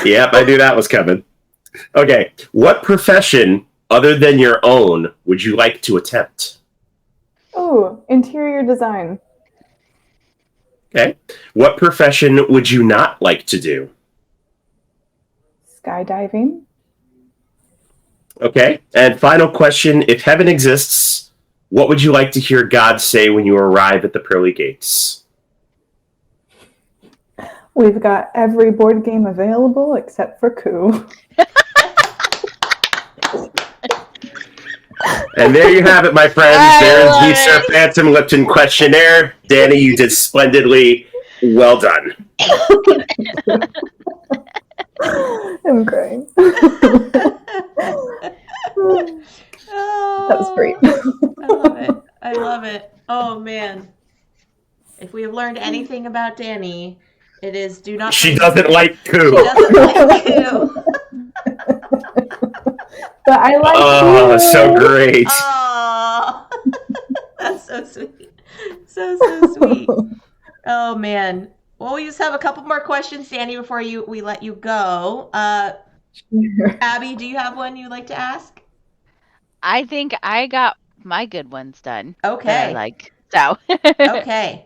Yep, I knew that was coming. Okay, what profession other than your own would you like to attempt?
Oh, interior design.
Okay, what profession would you not like to do?
Skydiving.
Okay, and final question, if heaven exists, what would you like to hear God say when you arrive at the pearly gates?
We've got every board game available except for Coup.
And there you have it, my friends. There's the Sir Phantom Lipton questionnaire. Danny, you did splendidly. Well done.
I'm crying. That was great.
I love it. I love it. Oh, man. If we have learned anything about Danny, it is do not...
She doesn't like Coup.
She doesn't like Coup.
But I like
Oh, so great.
Oh, that's so sweet. So sweet. Oh, man. Well, we just have a couple more questions, Danny, before we let you go. Abby, do you have one you'd like to ask?
I think I got my good ones done.
Okay.
So.
Okay.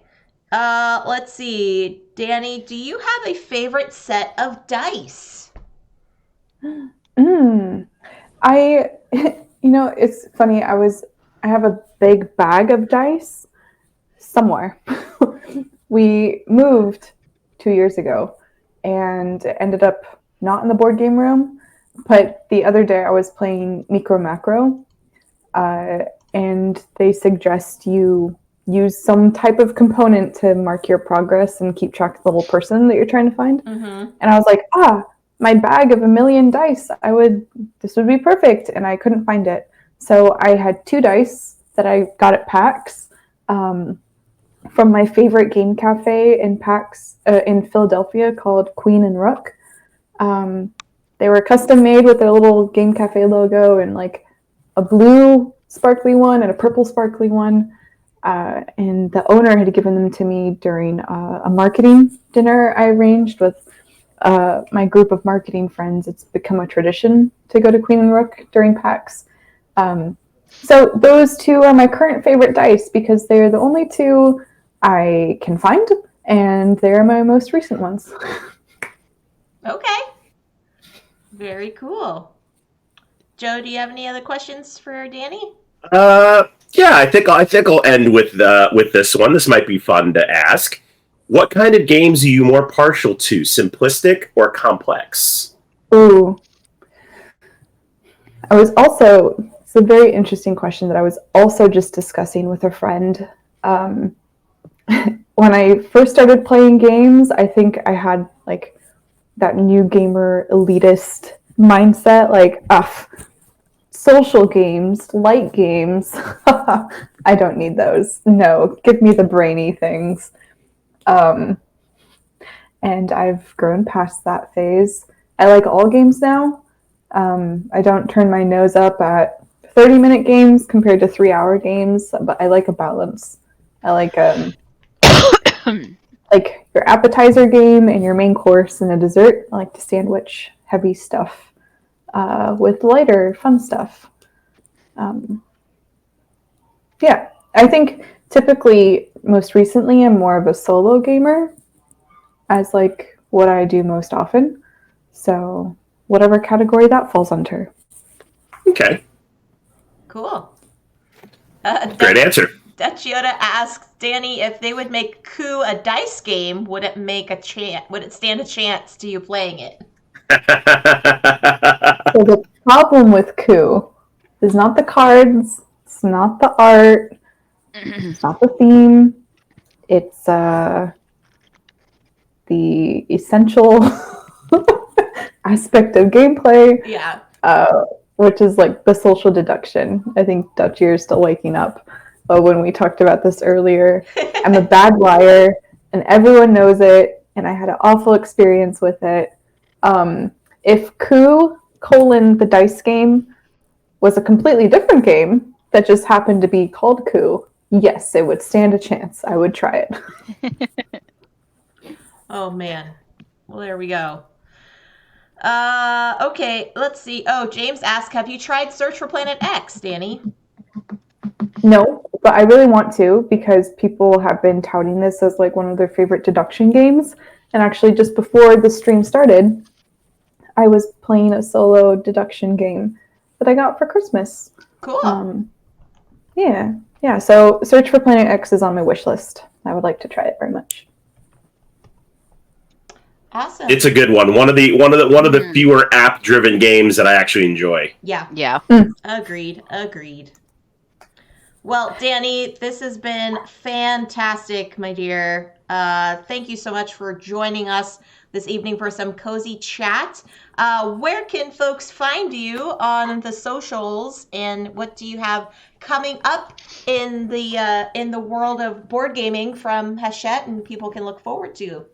Let's see. Danny, do you have a favorite set of dice?
It's funny. I have a big bag of dice somewhere. We moved 2 years ago and ended up not in the board game room, but the other day I was playing Micro Macro, and they suggest you use some type of component to mark your progress and keep track of the little person that you're trying to find.
Mm-hmm.
And I was like, my bag of 1,000,000 dice, this would be perfect. And I couldn't find it. So I had 2 dice that I got at PAX from my favorite game cafe in PAX in Philadelphia called Queen and Rook. They were custom made with their little game cafe logo and like a blue sparkly one and a purple sparkly one. And the owner had given them to me during a marketing dinner I arranged with my group of marketing friends. It's become a tradition to go to Queen and Rook during PAX. So those 2 are my current favorite dice because they're the only 2 I can find, and they're my most recent ones.
Okay. Very cool. Joe, do you have any other questions for Danny?
Yeah, I think I'll end with this one. This might be fun to ask. What kind of games are you more partial to, simplistic or complex?
Ooh. It's a very interesting question that I was also just discussing with a friend. When I first started playing games, I think I had like that new gamer elitist mindset, like, social games, light games. I don't need those. No, give me the brainy things. And I've grown past that phase. I like all games now. I don't turn my nose up at 30-minute games compared to 3-hour games, but I like a balance. I like like your appetizer game and your main course and a dessert. I like to sandwich heavy stuff with lighter, fun stuff. Yeah, I think typically, most recently, I'm more of a solo gamer as like what I do most often. So whatever category that falls under.
Okay.
Cool.
Great answer.
Dutch Yoda asks Danny if they would make Coup a dice game, would it stand a chance to you playing it?
So the problem with Coup is not the cards, it's not the art, it's not the theme, it's the essential aspect of gameplay.
Yeah.
Which is like the social deduction. I think Dutch is still waking up. when we talked about this earlier. I'm a bad liar, and everyone knows it, and I had an awful experience with it. If Coup: the dice game was a completely different game that just happened to be called Coup, yes, it would stand a chance. I would try it.
Oh, man. Well, there we go. Okay, let's see. Oh, James asked, have you tried Search for Planet X, Danny?
No, but I really want to because people have been touting this as like one of their favorite deduction games. And actually, just before the stream started, I was playing a solo deduction game that I got for Christmas.
Cool.
Yeah. So Search for Planet X is on my wish list. I would like to try it very much.
Awesome.
It's a good one. One of the fewer app-driven games that I actually enjoy.
Yeah.
Yeah.
Agreed. Well, Danny, this has been fantastic, my dear. Thank you so much for joining us this evening for some cozy chat. Where can folks find you on the socials, and what do you have coming up in the world of board gaming from Hachette and people can look forward to?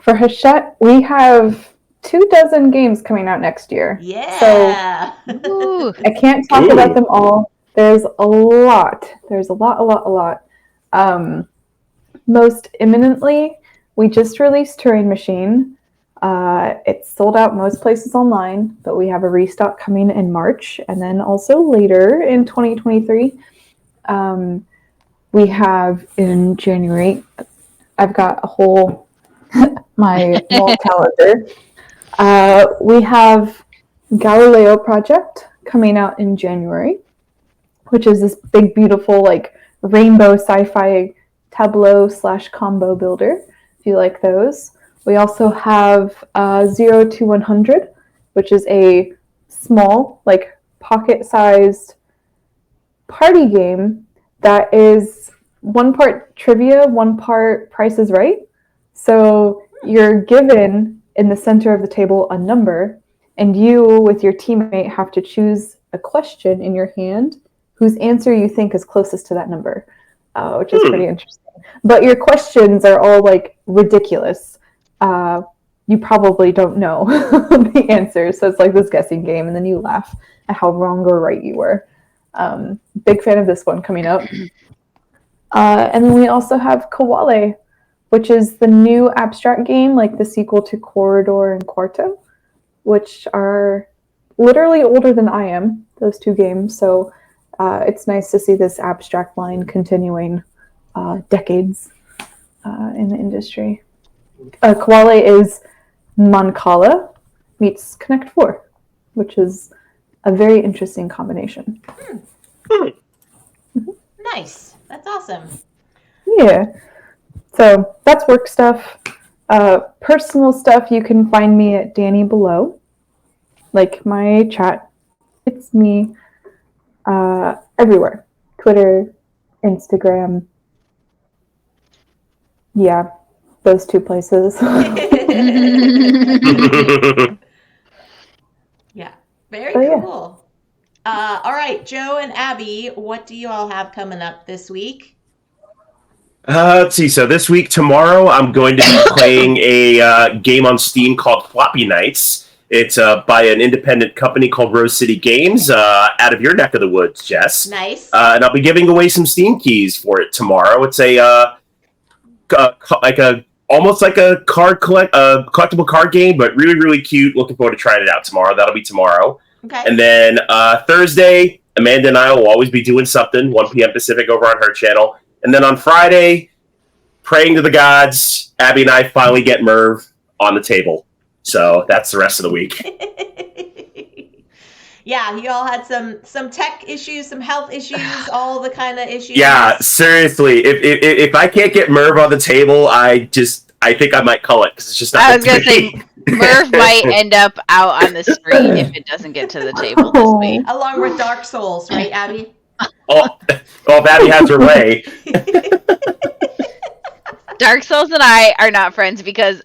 For Hachette, we have 24 games coming out next year.
Yeah.
Ooh.
I can't talk about them all. There's a lot. There's a lot. Most imminently, we just released Turing Machine. It's sold out most places online, but we have a restock coming in March, and then also later in 2023. We have in January, I've got a whole, my wall calendar. We have Galileo Project coming out in January, which is this big, beautiful, like rainbow sci-fi tableau / combo builder, if you like those. We also have 0 to 100, which is a small, like pocket-sized party game that is 1 part trivia, 1 part Price is Right. So you're given in the center of the table a number, and you with your teammate have to choose a question in your hand whose answer you think is closest to that number, which is pretty interesting. But your questions are all like ridiculous. You probably don't know the answers, so it's like this guessing game, and then you laugh at how wrong or right you were. Big fan of this one coming up. And then we also have Koale, which is the new abstract game, like the sequel to Corridor and Quarto, which are literally older than I am, those 2 games. So it's nice to see this abstract line continuing decades in the industry. Koale is Mancala meets Connect 4, which is a very interesting combination.
Nice. That's awesome.
Yeah. So that's work stuff. Personal stuff, you can find me at Danni Below. Like my chat. It's me. Everywhere. Twitter, Instagram. Yeah. Those 2 places.
Yeah. Very
Oh, yeah.
cool. All right, Joe and Abby, what do you all have coming up this week?
Let's see. So this week, tomorrow, I'm going to be playing a game on Steam called Floppy Nights. It's by an independent company called Rose City Games, out of your neck of the woods, Jess.
Nice.
And I'll be giving away some Steam keys for it tomorrow. It's almost like a collectible card game, but really, really cute. Looking forward to trying it out tomorrow. That'll be tomorrow.
Okay.
And then Thursday, Amanda and I will always be doing something, 1 p.m. Pacific over on her channel. And then on Friday, praying to the gods, Abby and I finally get Merv on the table. So that's the rest of the week.
Yeah, you all had some tech issues, some health issues, all the kind of issues.
Yeah, seriously. If I can't get Merv on the table, I think I might call it because it's just not.
I was gonna say Merv might end up out on the street if it doesn't get to the table this week.
Along with Dark Souls, right, Abby?
If Abby has her way.
Dark Souls and I are not friends because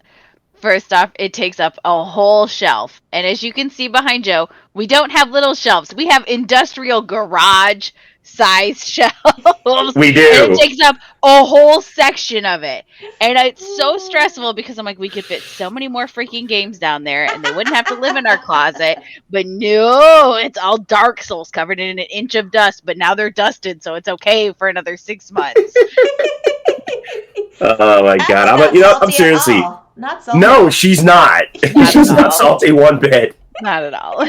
First off, it takes up a whole shelf. And as you can see behind Joe, we don't have little shelves. We have industrial garage size shelves.
We
And
do.
it takes up a whole section of it. And it's so stressful because I'm like, we could fit so many more freaking games down there and they wouldn't have to live in our closet. But no, it's all Dark Souls covered in an inch of dust. But now they're dusted, so it's okay for another 6 months.
Oh my
Abby's
god!
not
I'm
salty
seriously.
at all. Not salty.
No, she's not.
Not
She's
at
not
all.
salty one bit.
Not at all.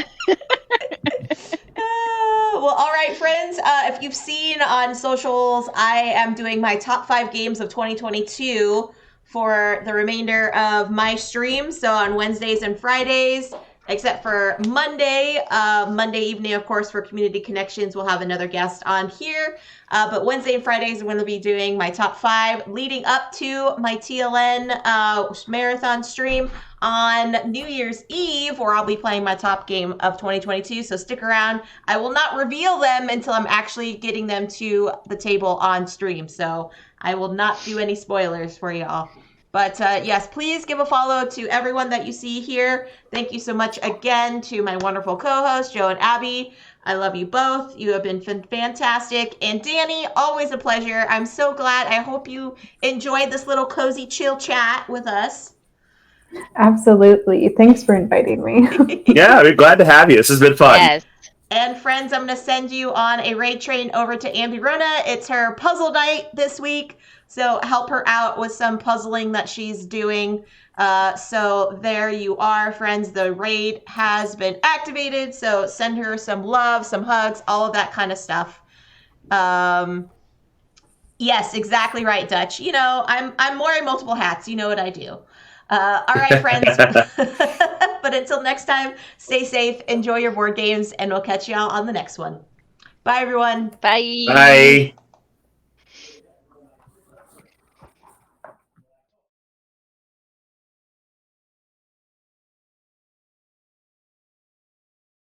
Well, all right, friends. If you've seen on socials, I am doing my top 5 games of 2022 for the remainder of my streams. So on Wednesdays and Fridays, except for Monday. Monday evening, of course, for Community Connections, we'll have another guest on here. But Wednesday and Fridays, I'm going to be doing my top 5 leading up to my TLN marathon stream on New Year's Eve, where I'll be playing my top game of 2022. So stick around. I will not reveal them until I'm actually getting them to the table on stream. So I will not do any spoilers for y'all. But yes, please give a follow to everyone that you see here. Thank you so much again to my wonderful co-hosts, Joe and Abby. I love you both. You have been fantastic. And Danny, always a pleasure. I'm so glad. I hope you enjoyed this little cozy chill chat with us.
Absolutely. Thanks for inviting me.
Yeah, we're glad to have you. This has been fun.
Yes.
And friends, I'm going to send you on a raid train over to Ambi Rona. It's her puzzle night this week. So help her out with some puzzling that she's doing. So there you are, friends. The raid has been activated. So send her some love, some hugs, all of that kind of stuff. Yes, exactly right, Dutch. You know, I'm wearing multiple hats. You know what I do. All right, friends. But until next time, stay safe, enjoy your board games, and we'll catch y'all on the next one. Bye, everyone.
Bye.
Bye.